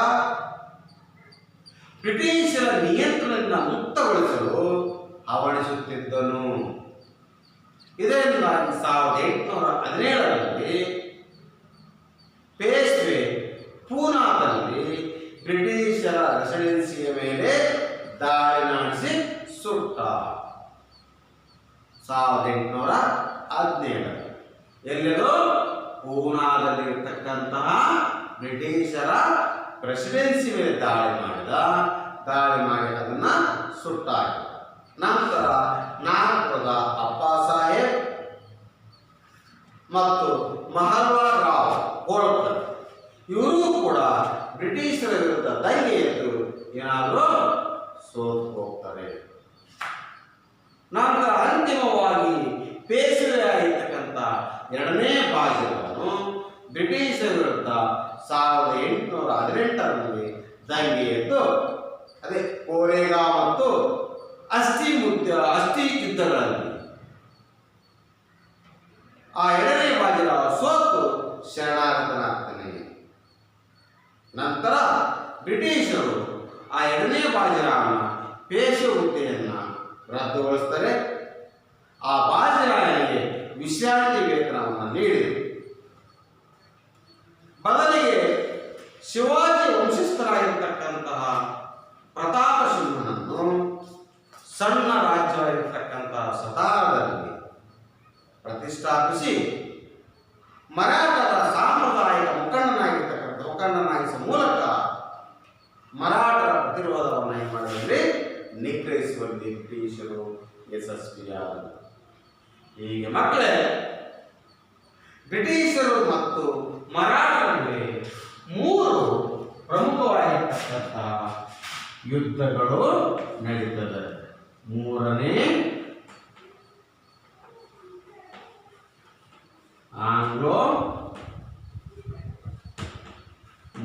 ಬ್ರಿಟಿಷರ ನಿಯಂತ್ರಣದಿಂದ ಮುಕ್ತಗೊಳಿಸಲು ಹವಣಿಸುತ್ತಿದ್ದನು. ಇದರಿಂದಾಗಿ 1817ರಲ್ಲಿ ಪೇಶ್ವೆ ಪೂನಾದಲ್ಲಿ ಬ್ರಿಟಿಷರ ರೆಸಿಡೆನ್ಸಿಯ ಮೇಲೆ ದಾಳಿ ನಡೆಸಿ ಸುಟ್ಟ. 1817 ಎಲ್ಲೆಲ್ಲೋ ಪೂನಾದಲ್ಲಿರ್ತಕ್ಕಂತಹ ಬ್ರಿಟಿಷರ ಪ್ರೆಸಿಡೆನ್ಸಿ ಮೇಲೆ ದಾಳಿ ಮಾಡಿ ಅದನ್ನ ಸುಟ್ಟಾಗ ನಂತರ ನಾಗ್ಪುರದ ಅಪ್ಪಾ ಸಾಹೇಬ್ ಮತ್ತು ಮಹಲ್ವಾರ್ ರಾವ್ ಹೋಳ್ಕರ್ ಇವರು ಕೂಡ ಬ್ರಿಟಿಷರ ವಿರುದ್ಧ ದಂಗೆ ಎದ್ದು ಏನಾದರೂ ಸೋತು ಹೋಗ್ತಾರೆ. ನಂತರ ಅಂತಿಮವಾಗಿ ಪೇಶ್ವೆಯಾಗಿರ್ತಕ್ಕಂಥ ಎರಡನೇ ಬಾಜಿರಾವನು ಬ್ರಿಟಿಷರ ವಿರುದ್ಧ 1818ರಲ್ಲಿ ದಂಗೆ ಎದ್ದು ಅದೇ ಕೋರೆಗಾ ಮತ್ತು ಅಸ್ಥಿ ಯುದ್ಧಗಳಲ್ಲಿ ಆ ಎರಡನೇ ಬಾಜಿರಾವ ಸೋತು ಶರಣಾಗತನಾಗ್ತಾನೆ. ನಂತರ ಬ್ರಿಟಿಷರು ಆ ಎರಡನೇ ಬಾಜಿರಾವನ ಪೇಶ್ವೆ ಹುದ್ದೆಯನ್ನ ರದ್ದುಗೊಳಿಸ್ತಾರೆ. ಆ ಬಾಜಿರಾವನಿಗೆ ವಿಶ್ರಾಂತಿ ವೇತನವನ್ನು ನೀಡಿದರು. ಬದಲಿಗೆ ಶಿವಾಜಿ ವಂಶಸ್ಥರಾಗಿರ್ತಕ್ಕಂತಹ ಪ್ರತಾಪ ಸಿಂಹನನ್ನು ಸಣ್ಣ ರಾಜ್ಯವಾಗಿರ್ತಕ್ಕಂತಹ ಸತಾರದಲ್ಲಿ ಪ್ರತಿಷ್ಠಾಪಿಸಿ ಮರಾಠರ ಸಾಂಪ್ರದಾಯಿಕ ಮುಖಂಡನಾಗಿಸುವ ಮೂಲಕ ಮರಾಠರ ಪ್ರತಿರೋಧವನ್ನು ಏನು ಮಾಡಿದರೆ ನಿಗ್ರಹಿಸುವಲ್ಲಿ ಬ್ರಿಟಿಷರು ಯಶಸ್ವಿಯಾದರು. ಹೀಗೆ ಮಕ್ಕಳೇ, ಬ್ರಿಟಿಷರು ಮತ್ತು ಮರಾಠರ ನಡುವೆ 3 ಪ್ರಮುಖವಾಗಿರ್ತಕ್ಕಂತಹ ಯುದ್ಧಗಳು ನಡೀತದೆ. ಮೂರನೇ ಆಂಗ್ಲೋ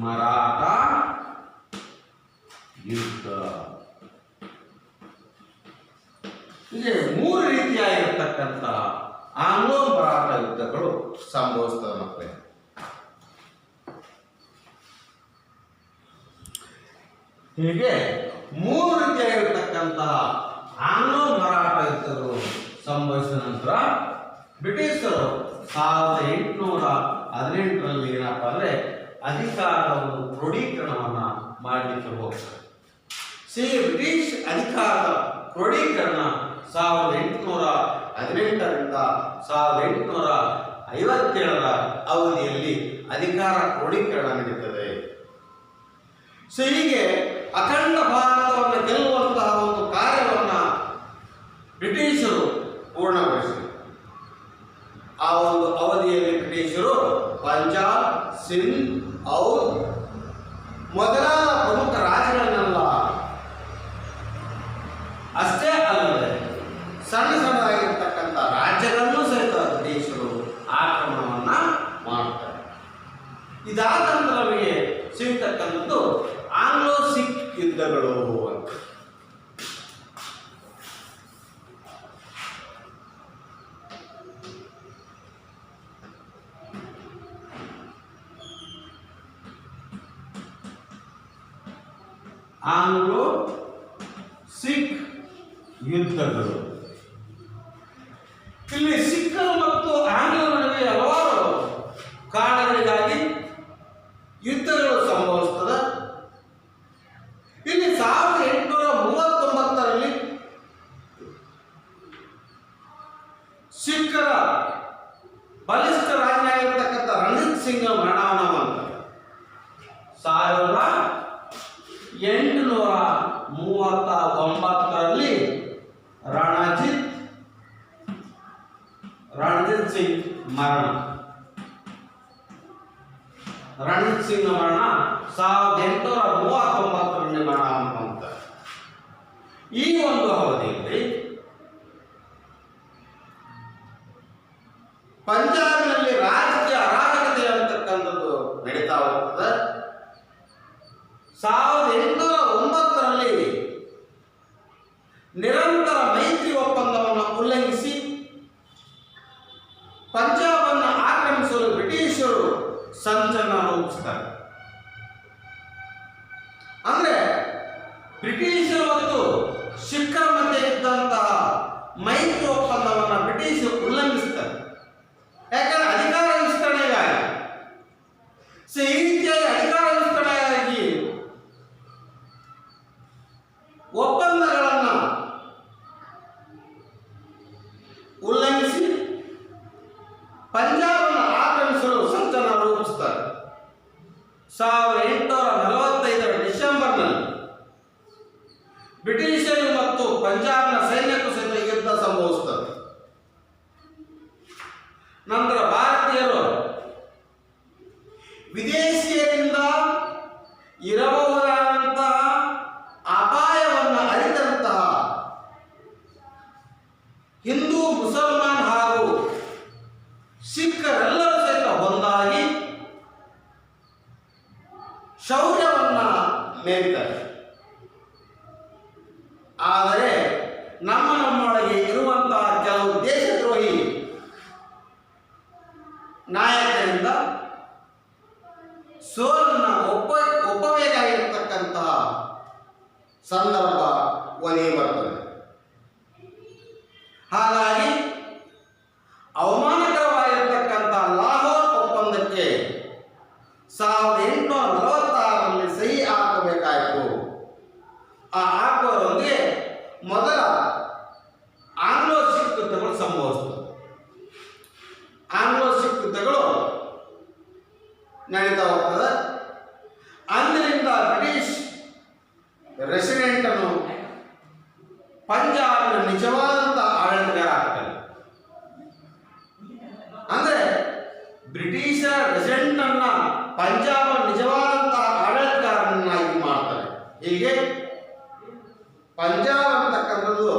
ಮರಾಠ ಯುದ್ಧ. ಹೀಗೆ 3 ರೀತಿಯಾಗಿರ್ತಕ್ಕಂಥ ಆಂಗ್ಲೋ ಮರಾಠ ಯುದ್ಧಗಳು ಸಂಭವಿಸ್ತವೆ ಮಕ್ಕಳೇ. ಹೀಗೆ 3 ರೀತಿಯಾಗಿರ್ತಕ್ಕಂತಹ ಆಂಗ್ಲೋ ಮರಾಠ ಯುದ್ಧಗಳು ಸಂಭವಿಸಿದ ನಂತರ ಬ್ರಿಟಿಷರು 1818ರಲ್ಲಿ ಏನಪ್ಪ ಅಂದರೆ ಅಧಿಕಾರದ ಒಂದು ಕ್ರೋಢೀಕರಣವನ್ನ ಮಾಡಲಿಕ್ಕೆ ಹೋಗ್ತಾರೆ. ಬ್ರಿಟಿಷ್ ಅಧಿಕಾರದ ಕ್ರೋಢೀಕರಣ 1818ರಿಂದ 1857ರ ಅವಧಿಯಲ್ಲಿ ಅಧಿಕಾರ ಕ್ರೋಢೀಕರಣ ನಡೀತದೆ. ಹೀಗೆ ಅಖಂಡ ಭಾರತವನ್ನು ಗೆಲ್ಲುವಂತಹ ಒಂದು ಕಾರ್ಯವನ್ನ ಬ್ರಿಟಿಷರು ಪೂರ್ಣಗೊಳಿಸಿದರು. ಆ ಒಂದು ಅವಧಿಯಲ್ಲಿ ಬ್ರಿಟಿಷರು ಪಂಜಾಬ್, ಸಿಂಧ್, ಔಧ್ ಮೊದಲಾದ ಪ್ರಮುಖ ರಾಜ್ಯಗಳನ್ನೆಲ್ಲ ಅಷ್ಟೇ ಅಲ್ಲದೆ ಸಣ್ಣ ಸಣ್ಣದಾಗಿರ್ತಕ್ಕಂಥ ರಾಜ್ಯಗಳನ್ನು ಸಹಿತ ಬ್ರಿಟಿಷರು ಆಕ್ರಮಣವನ್ನ ಮಾಡ್ತಾರೆ. ಇದಾದ ನಂತರ ನಮಗೆ ಸಿಗ್ತಕ್ಕಂಥದ್ದು ಆಂಗ್ಲೋ ಸಿಖ್ ಯುದ್ಧಗಳು ಅಂತ. ಆಂಗ್ಲೋ ಸಿಖ್ ಯುದ್ಧಗಳು. ಇಲ್ಲಿ ಸಿಖ್ಖರು ಮತ್ತು ಆಂಗ್ಲರ ನಡುವೆ ಹಲವಾರು ಕಾರಣಗಳಿಗಾಗಿ ಯುದ್ಧಗಳು ಸಂಭವಿಸುತ್ತದೆ. ಇಲ್ಲಿ 1839ರಲ್ಲಿ ಸಿಖ್ಖರ ಬಲಿಷ್ಠ ರಾಜನಾಗಿರ್ತಕ್ಕಂಥ ರಣಜಿತ್ ಸಿಂಗ್ ಮರಣವನ್ನು ಮಾಡ್ತಾರೆ. 1839ರಲ್ಲಿ ರಣಜಿತ್ ಸಿಂಗ್ ಮರಣ. ರಣಜಿತ್ ಸಿಂಗ್ ಮರಣ 1839ರಲ್ಲಿ ಮರಣ ಅಂತ. ಈ ಒಂದು ಅವಧಿಯಲ್ಲಿ ಪಂಜಾಬಿನಲ್ಲಿ ರಾಜಕೀಯ ಅರಾಜಕತೆ ಅಂತಕ್ಕಂಥದ್ದು ನಡೀತಾ ಹೋಗ್ತದೆ. 1809ರಲ್ಲಿ ನಿರಂತರ ಮೈತ್ರಿ ಒಪ್ಪಂದವನ್ನು ಉಲ್ಲಂಘಿಸಿ ಪಂಜಾಬನ್ನು ಆಕ್ರಮಿಸಲು ಬ್ರಿಟಿಷರು ಸಂಚನ್ನು ರೂಪಿಸ್ತಾರೆ. ಅಂದ್ರೆ ಬ್ರಿಟಿಷರು ಮತ್ತು ಸಿಖ್ಖರ ಮಧ್ಯೆ ಇದ್ದಂತಹ ಮೈತ್ರಿ ಒಪ್ಪಂದವನ್ನು ಬ್ರಿಟಿಷರು ಉಲ್ಲಂಘಿಸ್ತಾರೆ. ಯಾಕಂದ್ರೆ ಅಧಿಕಾರ ವಿಸ್ತರಣೆಗಾಗಿ. ಈ ರೀತಿಯಾಗಿ ಅಧಿಕಾರ ವಿಸ್ತರಣೆಗಾಗಿ ಒಪ್ಪಂದಗಳನ್ನು ಉಲ್ಲಂಘಿಸಿ ಪಂಜಾಬನ್ನು ಆಕ್ರಮಿಸಲು ಸಂಚನ್ನು ರೂಪಿಸುತ್ತಾರೆ. 1845ರ ಡಿಸೆಂಬರ್ನಲ್ಲಿ ಬ್ರಿಟಿಷರು ಮತ್ತು ಪಂಜಾಬ್ನ ಸೈನ್ಯಕ್ಕೂ ಸಹಿತ ಯುದ್ಧ ಸಂಭವಿಸುತ್ತದೆ. ನಂತರ ಭಾರತೀಯರು ವಿದೇಶಿಯರಿಂದ ಇರಬಹುದಾದಂತಹ ಅಪಾಯವನ್ನು ಅರಿತಂತಹ ಹಿಂದೂ, ಮುಸಲ್ಮಾನ್ ಹಾಗೂ ಸಿಖ್ಖರೆಲ್ಲರೂ ಸಹಿತ ಒಂದಾಗಿ ಶೌರ್ಯವನ್ನ ಮೆರೀತಾರೆ. ಆದರೆ ನಮ್ಮೊಳಗೆ ಇರುವಂತಹ ಕೆಲವು ದೇಶದ್ರೋಹಿ ನಾಯಕರಿಂದ ಸೋಲನ್ನ ಒಪ್ಪಬೇಕಾಗಿರತಕ್ಕಂತಹ ಸಂದರ್ಭ ಒದಗಿ ಬರ್ತದೆ. ಹಾಗಾಗಿ ಅವಮಾನಕರವಾಗಿರತಕ್ಕಂಥ ಲಾಹೋರ್ ಒಪ್ಪಂದಕ್ಕೆ 1846ರಲ್ಲಿ ಸಹಿ ಹಾಕಬೇಕಾಯಿತು. ಆ ಹಾಕುವವರೊಂದಿಗೆ ಮೊದಲ ಆಂಗ್ಲೋ ಸಿಖ್ ಯುದ್ಧಗಳು ಸಂಭವಿಸುತ್ತವೆ. ಆಂಗ್ಲೋ ಸಿಖ್ ಯುದ್ಧಗಳು ನಡೀತಾ ಹೋಗ್ತದೆ. ಅಂದಿನಿಂದ ಬ್ರಿಟಿಷ್ ರೆಸಿಡೆಂಟ್ ಅನ್ನು ಪಂಜಾಬಿನ ನಿಜವಾದಂತ ಆಡಳಿತಗಾರ ಆಗ್ತಾರೆ. ಅಂದ್ರೆ ಬ್ರಿಟಿಷರ ರೆಸಿಡೆಂಟ್ ಅನ್ನ ಪಂಜಾಬ್ ನಿಜವಾದಂತಹ ಆಡಳಿತಗಾರನಾಗಿ ಮಾಡ್ತಾರೆ. ಹೀಗೆ ಪಂಜಾಬ್ ಅಂತಕ್ಕಂಥದ್ದು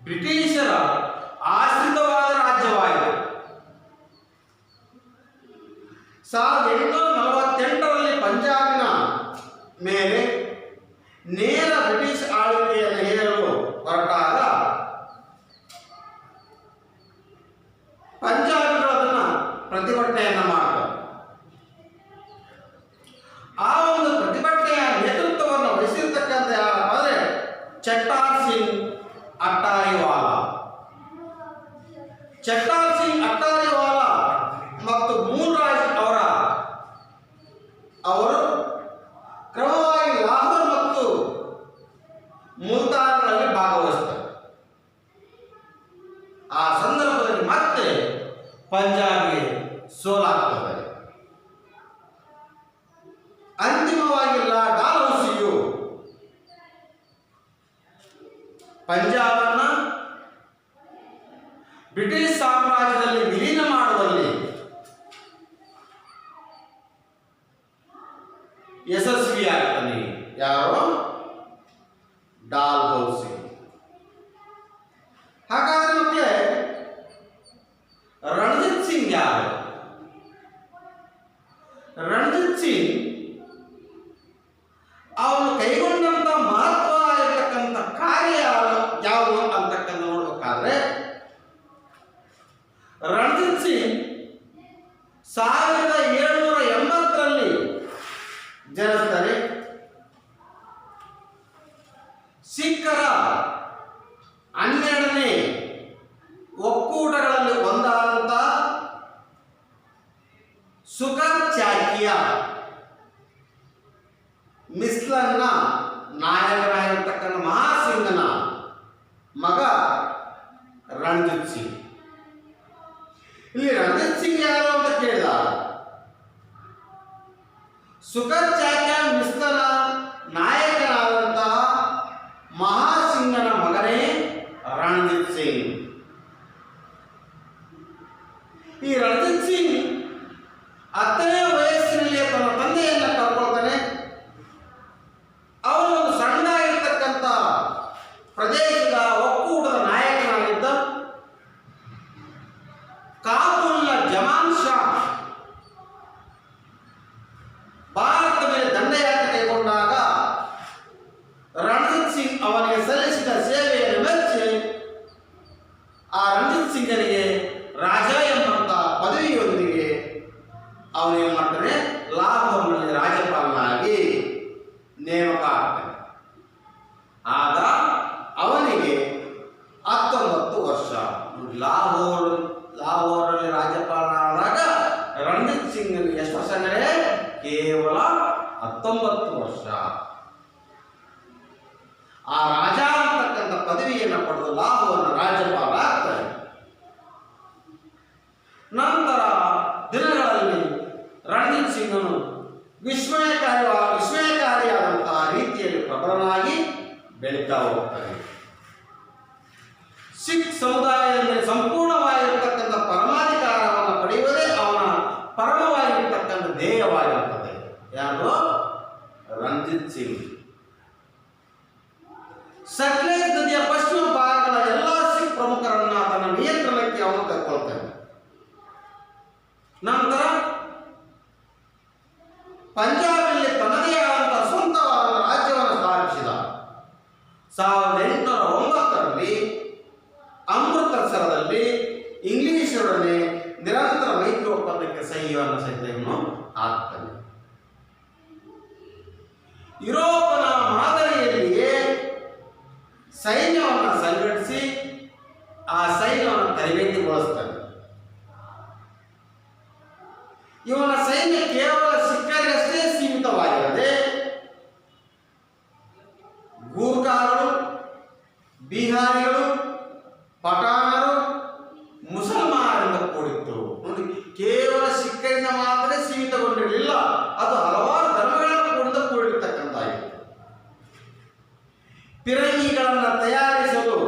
ಬ್ರಿಟಿಷರ ಆಶ್ರಿತವಾದ ರಾಜ್ಯವಾಗಿದೆ. 1848ರಲ್ಲಿ ಪಂಜಾಬಿನ ಮೇಲೆ ನೇರ ಬ್ರಿಟಿಷ್ ಆಳ್ವಿಕೆಯನ್ನು ಹೇರಲು ಹೊರಟಾಗ ಪಂಜಾಬಿಗಳು ಅದನ್ನ ಪ್ರತಿಭಟನೆಯನ್ನು ಮಾಡ್ತಾರೆ. ಆ ಒಂದು ಪ್ರತಿಭಟನೆಯ ನೇತೃತ್ವವನ್ನು ವಹಿಸಿರ್ತಕ್ಕಂಥ ಯಾರಪ್ಪ ಅಂದರೆ ಚಟ್ಟಾರ್ ಸಿಂಗ್ ಅಟ್ಟಾರಿವಾಲ. ಚಟ್ಟಾಲ್ ಸಿಂಗ್ ಅಟ್ಟಾರಿವಾಲ ಮತ್ತು ಮೂನ್ರಾಜ್ ಅವರು ಕ್ರಮವಾಗಿ ಲಾಹೋರ್ ಮತ್ತು ಮುಲ್ತಾನ್ಗಳಲ್ಲಿ ಭಾಗವಹಿಸ್ತಾರೆ. ಆ ಸಂದರ್ಭದಲ್ಲಿ ಮತ್ತೆ ಪಂಜಾಬ್ಗೆ ಸೋಲಾಗ್ತದೆ. ಅಂತಿಮವಾಗಿ ಡಾಲ್ಹೌಸಿಯು ಪಂಜಾಬನ್ನ ಬ್ರಿಟಿಷ್ ಸಾಮ್ರಾಜ್ಯದಲ್ಲಿ ವಿಲೀನ ಮಾಡುವಲ್ಲಿ ಯಶಸ್ವಿಯಾಗ್ತಾನೆ. ಯಾರು? ಡಾಲ್ಹೌಸಿ. ಹಾಗಾದ್ರೆ ಮತ್ತೆ ರಣಜಿತ್ ಸಿಂಗ್ ಯಾರು? ರಣಜಿತ್ ಸಿಂಗ್ ಅವನು ಕೈಗೊಂಡಂತ ಮಹತ್ವ ಇರತಕ್ಕಂಥ ಕಾರ್ಯ ಯಾವುದು ಅಂತಕ್ಕಂಥ ನೋಡ್ಬೇಕಾದ್ರೆ ರಣಜಿತ್ ಸಿಂಗ್ 1780ರಲ್ಲಿ ಜನಿಸ್ತಾರೆ. ಸಿಖ್ಖರ 12ನೇ ಒಕ್ಕೂಟಗಳಲ್ಲಿ ಒಂದಾದಂಥ ಸುಕರ್ ಚಾಕಿಯ ಮಿಸ್ಲನ್ನ ನಾಯಕರಾಗಿರ್ತಕ್ಕಂಥ ಮಹಾಸಿಂಗನ ಮಗ ರಣಜಿತ್ ಸಿಂಗ್. ಇಲ್ಲಿ ರಣಜಿತ್ ಸಿಂಗ್ ಯಾರು ಅಂತ ಕೇಳಿದ, ಸುಕರ್ ಚಾಕ್ಯ ಮಿಸ್ಲನ ನಾಯಕನಾದಂತಹ ಮಹಾಸಿಂಗನ ಮಗನೇ ರಣಜಿತ್ ಸಿಂಗ್. ಈ ರಣಜಿತ್ ಸಿಂಗ್ 10ನೇ ವಯಸ್ಸಿನಲ್ಲಿ ತನ್ನ ತಂದೆಯನ್ನ ಕಳ್ಕೊಳ್ತಾನೆ. ಅವನು ಒಂದು ಸಣ್ಣ ಇರತಕ್ಕಂಥ ಪ್ರದೇಶದ ಒಕ್ಕೂಟದ ನಾಯಕನಾಗಿದ್ದ. ಕಾಬೂಲ್ನ ಜಮಾನ್ ಶಾ ಭಾರತ ಮೇಲೆ ದಂಡಯಾತ್ರೆ ಕೈಗೊಂಡಾಗ ರಣಜಿತ್ ಸಿಂಗ್ ಅವನಿಗೆ ಸಲ್ಲಿಸಿದ ಸೇವೆಯನ್ನು ಮೆಚ್ಚಿ ಆ ರಣಜಿತ್ ಸಿಂಗನಿಗೆ ರಾಜ ಎಂಬಂತ ಪದವಿಯೊಂದಿಗೆ ಅವನೇನು ಮಾಡ್ತಾನೆ, ಲಾಹೋರ್ನಲ್ಲಿ ರಾಜ್ಯಪಾಲನಾಗಿ ನೇಮಕ ಆಗ್ತಾನೆ. ಆಗ ಅವನಿಗೆ 19 ವರ್ಷ. ಲಾಹೋರಲ್ಲಿ ರಾಜ್ಯಪಾಲನಾದಾಗ ರಣಜಿತ್ ಸಿಂಗ್ ಎಷ್ಟು ವರ್ಷ ಅಂದರೆ ಕೇವಲ 19 ವರ್ಷ. ಆ ರಾಜ ಅಂತಕ್ಕಂಥ ಪದವಿಯನ್ನು ಪಡೆದು ಲಾಹೋರ್ನ ರಾಜ್ಯಪಾಲ ಆಗ್ತಾರೆ. ನಂತರ ದಿನಗಳಲ್ಲಿ ರಣಜಿತ್ ಸಿಂಗನು ವಿಸ್ಮಯಕಾರಿಯಾದಂತಹ ರೀತಿಯಲ್ಲಿ ಪ್ರಬಲನಾಗಿ ಬೆಳೀತಾ ಹೋಗ್ತಾನೆ. ಸಿಖ್ ಸಮುದಾಯದಲ್ಲಿ ಸಂಪೂರ್ಣವಾಗಿರತಕ್ಕಂಥ ಪರಮಾಧಿಕಾರವನ್ನು ಪಡೆಯುವುದೇ ಅವನ ಪರಮವಾಗಿರತಕ್ಕಂಥ ಧ್ಯೇಯವಾಗಿರುತ್ತದೆ. ಯಾರು? ರಣಜಿತ್ ಸಿಂಗ್. ಸಟ್ಲೇಜ್ ನದಿಯ ಪಶ್ಚಿಮ ಭಾಗಗಳ ಎಲ್ಲ ಸಿಖ್ ಪ್ರಮುಖರನ್ನ ತನ್ನ ನಿಯಂತ್ರಣಕ್ಕೆ ಅವನು ಕರ್ಕೊಳ್ತಾನೆ. ನಂತರ ಪಂಜಾಬ್ನಲ್ಲಿ ತನ್ನದೇ ಆದಂತಹ ಸ್ವಂತವಾದ ರಾಜ್ಯವನ್ನು ಸ್ಥಾಪಿಸಿದ. 1809ರಲ್ಲಿ ಅಮೃತಸರದಲ್ಲಿ ಇಂಗ್ಲಿಷರೊಡನೆ ನಿರಂತರ ಮೈತ್ರಿ ಒಪ್ಪಂದಕ್ಕೆ ಸಹಿಯನ್ನು ಸಹಿತವನ್ನು ಹಾಕ್ತಾನೆ. ಯುರೋಪನ ಮಾದರಿಯಲ್ಲಿಯೇ ಸೈನ್ಯವನ್ನು ಸಂಘಟಿಸಿ ಆ ಸೈನ್ಯವನ್ನು ತರಬೇತಿಗೊಳಿಸ್ತಾನೆ. ಇವನ ಸೈನ್ಯ ಕೇವಲ ಸಿಖ್ಖರಿಗಷ್ಟೇ ಸೀಮಿತವಾಗಿರದೆ ಗೂರ್ಖಾಗಳು, ಬಿಹಾರಿಗಳು, ಪಠಾಣರು, ಮುಸಲ್ಮಾನರಿಂದ ಕೂಡಿತ್ತು. ನೋಡಿ, ಕೇವಲ ಸಿಖ್ಖರಿಂದ ಮಾತ್ರ ಸೀಮಿತಗೊಂಡಿರಲಿಲ್ಲ, ಅದು ಹಲವಾರು ಧರ್ಮಗಳನ್ನು ಕೂಡಿರ್ತಕ್ಕಂಥಾಗಿತ್ತು. ಪಿರಂಗಿಗಳನ್ನು ತಯಾರಿಸಲು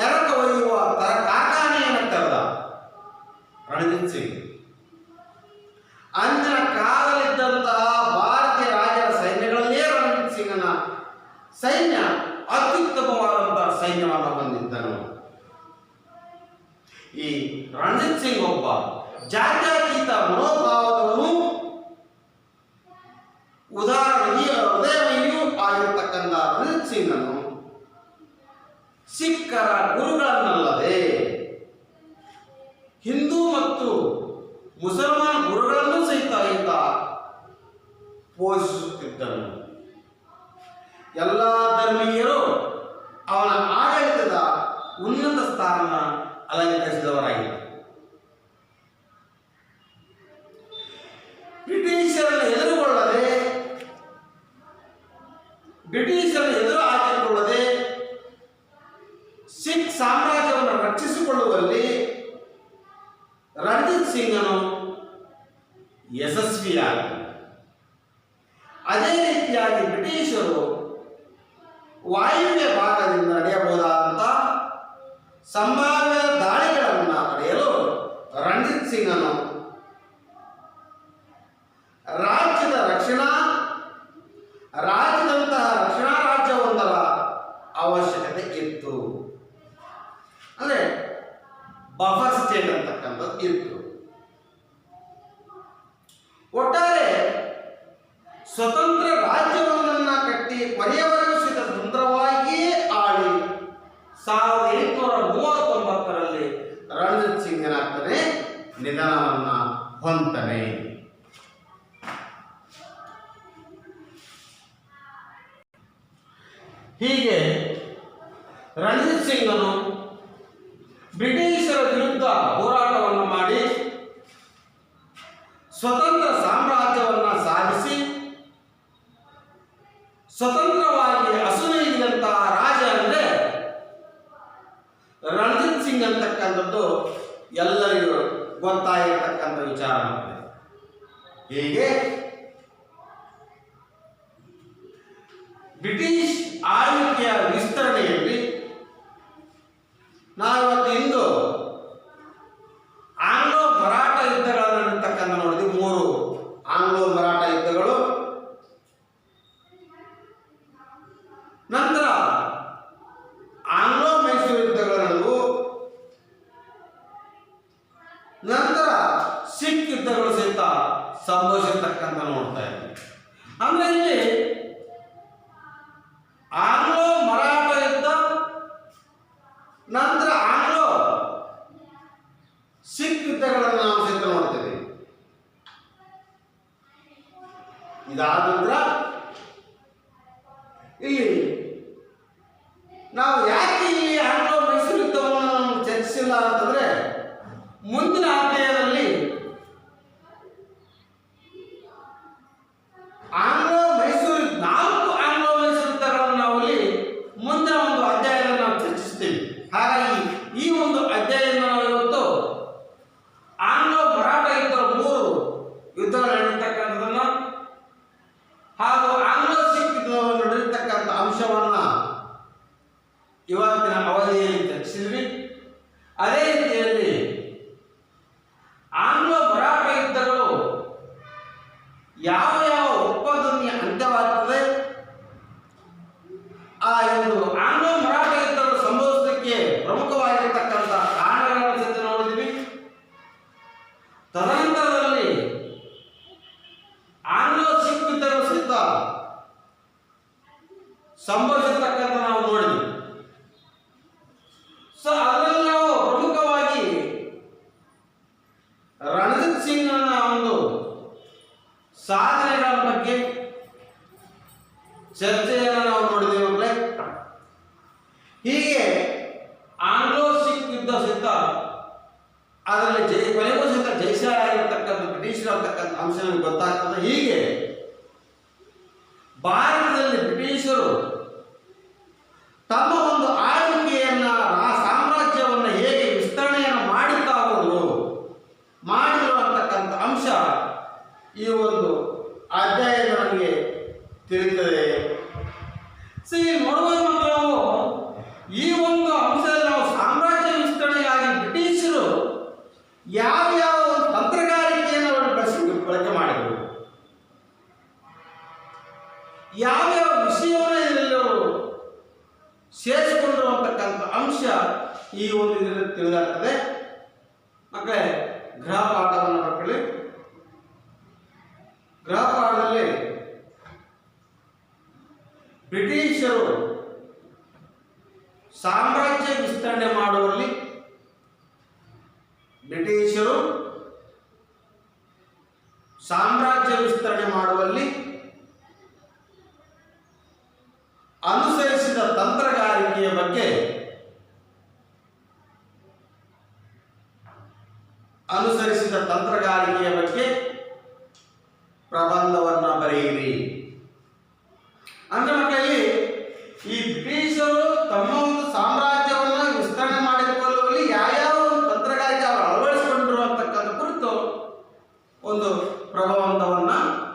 ಎರಕ ಒಯ್ಯುವ ಕಾರ್ಖಾನೆಯನ್ನು ತೆರೆದ ರಣಜಿತ್ ಸಿಂಗ್. ಅಂದಿನ ಕಾಲದಲ್ಲಿದ್ದಂತಹ ಭಾರತೀಯ ರಾಜರ ಸೈನ್ಯಗಳಲ್ಲೇ ರಣಜಿತ್ ಸಿಂಗನ ಸೈನ್ಯ ಅತ್ಯುತ್ತಮವಾದಂತಹ ಸೈನ್ಯವನ್ನು ಹೊಂದಿದ್ದನು. ಈ ರಣಜಿತ್ ಸಿಂಗ್ ಒಬ್ಬ ಜಾತ್ಯತೀತ ಮನೋಭಾವದವನು, ಹೃದಯಮಯಿಯೂ ಆಗಿರತಕ್ಕಂಥ ರಣಜಿತ್ ಸಿಂಗನು ಸಿಖ್ಖರ ಗುರುಗಳನ್ನಲ್ಲದೆ ಹಿಂದೂ ಮತ್ತು ಮುಸಲ್ಮಾನ್ ಗುರುಗಳನ್ನು ಸಹಿತ ಈತ ಪೋಷಿಸುತ್ತಿದ್ದನು. ಎಲ್ಲ ಧರ್ಮೀಯರು ಅವನ ಉನ್ನತ ಸ್ಥಾನ ಅಲಂಕರಿಸಿದವರಾಗಿದ್ದರು. ಬ್ರಿಟಿಷರನ್ನು ಎದುರುಗೊಳ್ಳದೆ, ಬ್ರಿಟಿಷರನ್ನು ಎದುರು ಹಾಕಿಕೊಳ್ಳದೆ ಸಿಖ್ ಸಾಮ್ರಾಜ್ಯವನ್ನು ರಕ್ಷಿಸಿಕೊಳ್ಳುವಲ್ಲಿ ರಣಜಿತ್ ಸಿಂಗನು ಯಶಸ್ವಿಯಾದ. ಅದೇ ರೀತಿಯಾಗಿ ಬ್ರಿಟಿಷರು ವಾಯುವ್ಯ ಭಾಗದಿಂದ ನಡೆಯಬಹುದಾದಂಥ ಸಂಭಾವ್ಯ ದಾಳಿಗಳನ್ನು ತಡೆಯಲು ರಣಜಿತ್ ಸಿಂಗನು ರಾಜ್ಯದಂತಹ ರಕ್ಷಣಾ ರಾಜ್ಯವೊಂದರ ಅವಶ್ಯಕತೆ ಇತ್ತು. ಅಂದರೆ ಬಫರ್ ಸ್ಟೇಟ್ ಅಂತಕ್ಕಂಥದ್ದು ಇತ್ತು. ಒಟ್ಟಾರೆ ಸ್ವತಂತ್ರ ರಾಜ್ಯವೊಂದನ್ನು ಕಟ್ಟಿ ಕೊನೆಯವರೆಗೂ ಸ್ವತಂತ್ರವಾಗಿಯೇ ಆಳಿ 1839ರಲ್ಲಿ ರಣಜಿತ್ ಸಿಂಗನಾಗ್ತಾನೆ ನಿಧನವನ್ನು ಹೊಂತಾನೆ. ಹೀಗೆ ರಣಜಿತ್ ಸಿಂಗನು ಬ್ರಿಟಿಷರ ವಿರುದ್ಧ ಹೋರಾಟವನ್ನು ಮಾಡಿ ಸ್ವತಂತ್ರ ಸಾಮ್ರಾಜ್ಯವನ್ನು ಸಾಧಿಸಿ ಸ್ವತಂತ್ರವಾಗಿ ಹಸುವಿದಂತಹ ರಾಜ ಅಂದರೆ ರಣಜಿತ್ ಸಿಂಗ್ ಅಂತಕ್ಕಂಥದ್ದು ಎಲ್ಲರಿಗೂ ಗೊತ್ತಾಗಿರತಕ್ಕಂಥ ವಿಚಾರ. ಹೀಗೆ ಬ್ರಿಟಿಷ್ ಆಳ್ವಿಕೆಯ ವಿಸ್ತರಣೆಯಲ್ಲಿ ನಾವಿವತ್ತು ಇಂದು ಆಂಗ್ಲೋ ಮರಾಠ ಯುದ್ಧಗಳನ್ನು ನಡೀತಕ್ಕಂಥ ನೋಡಿದ್ವಿ. 3 ಆಂಗ್ಲೋ ಮರಾಠ ಯುದ್ಧಗಳು, ನಂತರ ಆಂಗ್ಲೋ ಮೈಸೂರು ಯುದ್ಧಗಳು ನಡೆದವು, ನಂತರ ಸಿಖ್ ಯುದ್ಧಗಳು ಸಹಿತ ಸಂಭವಿಸಿರ್ತಕ್ಕಂಥ ನೋಡ್ತಾ ಇದ್ವಿ. ಅಂದ್ರೆ ಇಲ್ಲಿ ಆಂಗ್ಲೋ ಮರಾಠ ಯುದ್ಧ, ನಂತರ ಆಂಗ್ಲೋ ಸಿಖ್ ಯುದ್ಧಗಳನ್ನು ನಾವು ಸಹಿತ ನೋಡ್ತೇವೆ. ಇದಾದ ನಂತರ ಇಲ್ಲಿ ನಾವು ಯಾಕೆ ಇಲ್ಲಿ ಆಂಗ್ಲೋ ಮೈಸೂರು ಯುದ್ಧವನ್ನು ಚರ್ಚಿಸಿಲ್ಲ ಅಂತಂದ್ರೆ, ಮುಂದಿನ ಅಧ್ಯಾಯದಲ್ಲಿ ಆಂಗ್ಲೋ ಮೈಸೂರು 4 ಆಂಗ್ಲೋ ಮೈಸೂರು ಯುದ್ಧಗಳನ್ನು ನಾವು ಇಲ್ಲಿ ಮುಂದಿನ ಒಂದು ಅಧ್ಯಾಯದಲ್ಲಿ ನಾವು ಚರ್ಚಿಸ್ತೀವಿ. ಹಾಗಾಗಿ ಈ ಒಂದು ಅಧ್ಯಾಯದಿಂದ ನಾವು ಇವತ್ತು ಆಂಗ್ಲೋ ಮರಾಠ ಯುದ್ಧ 3 ಯುದ್ಧಗಳು ನಡೆಯತಕ್ಕಂಥದನ್ನು ಹಾಗೂ ಆಂಗ್ಲೋ ಸಿಖ್ ಯುದ್ಧವನ್ನು ನಡೆಯತಕ್ಕಂಥ ಅಂಶವನ್ನು ಇವತ್ತಿನ ಅವಧಿಯಲ್ಲಿ ಚರ್ಚಿಸಿದ್ವಿ. ಅದೇ ರೀತಿಯಲ್ಲಿ ಆಂಗ್ಲೋ ಮರಾಠ ಯುದ್ಧಗಳು ಯಾವ ಯಾವ ಒಪ್ಪಂದದಲ್ಲಿ ಅಂತ್ಯವಾಗುತ್ತದೆ, ಆ ಒಂದು ಆಂಗ್ಲೋ ಮರಾಠ ಯುದ್ಧಗಳು ಸಂಭವಿಸಲಿಕ್ಕೆ ಪ್ರಮುಖವಾಗಿರತಕ್ಕಂಥ ಕಾರಣಗಳನ್ನು ಸಹಿತ ನೋಡಿದ್ವಿ. ತದನಂತರದಲ್ಲಿ ಆಂಗ್ಲೋ ಸಿಖ್ ಯುದ್ಧಗಳು ಸಹಿತ ಸಂಭವಿಸಿರ್ತಕ್ಕಂಥ ನಾವು ನೋಡಿದ್ವಿ. ಸೊ ಅದರಲ್ಲಿ ನಾವು ಪ್ರಮುಖವಾಗಿ ರಣಜಿತ್ ಸಿಂಗ್ನ ಒಂದು ಸಾಧನೆಗಳ ಬಗ್ಗೆ ಚರ್ಚೆಯನ್ನು ನಾವು ನೋಡಿದ್ದೇವೆ. ಹೀಗೆ ಆಂಗ್ಲೋ ಸಿಖ್ ಯುದ್ಧ ಸಹಿತ ಅದರಲ್ಲಿ ಕೊನೆಗೂ ಸಹಿತ ಜಯಶಾಲಿಯಾಗಿರ್ತಕ್ಕಂಥ ಬ್ರಿಟಿಷರು ಅಂತಕ್ಕಂಥ ಅಂಶ ನಮಗೆ ಗೊತ್ತಾಗ್ತದೆ. ಹೀಗೆ ಭಾರತದಲ್ಲಿ ಬ್ರಿಟಿಷರು ತಮ್ಮ ಒಂದು ಆಳ್ವಿಕೆಯನ್ನ ಸಾಮ್ರಾಜ್ಯವನ್ನು ಹೇಗೆ ವಿಸ್ತರಣೆಯನ್ನು ಮಾಡುತ್ತಾ ಮಾಡಿದ್ರು ಅಂತಕ್ಕಂಥ ಅಂಶ ಈ ಒಂದು ಅಧ್ಯಾಯದ ನಮಗೆ ತಿಳಿಯುತ್ತದೆ. ನೋಡುವ ನಾವು ಈ ಒಂದು ಅಂಶದಲ್ಲಿ ನಾವು ಸಾಮ್ರಾಜ್ಯ ವಿಸ್ತರಣೆಯಾಗಿ ಬ್ರಿಟಿಷರು ಯಾವ ತಂತ್ರಗಾರಿಕೆಯನ್ನು ಬಳಕೆ ಮಾಡಿದರು, ಯಾವ್ಯಾವ ವಿಷಯವನ್ನು ಇದರಲ್ಲಿ ಅವರು ಸೇರಿಸಿಕೊಂಡ್ರು ಅಂತಕ್ಕಂಥ ಅಂಶ ಈ ಒಂದು ಇದರಲ್ಲಿ ತಿಳಿದಾಗ್ತದೆ. ಮಕ್ಕಳೇ, ಗೃಹ ಪಾಠವನ್ನು ಮಕ್ಕಳು ಗೃಹ ಪಾಠದಲ್ಲಿ ಬ್ರಿಟಿಷರು ಸಾಮ್ರಾಜ್ಯ ವಿಸ್ತರಣೆ ಮಾಡುವಲ್ಲಿ ಅನುಸರಿಸಿದ ತಂತ್ರಗಾರಿಕೆಯ ಬಗ್ಗೆ ಸಂಬಂಧವನ್ನು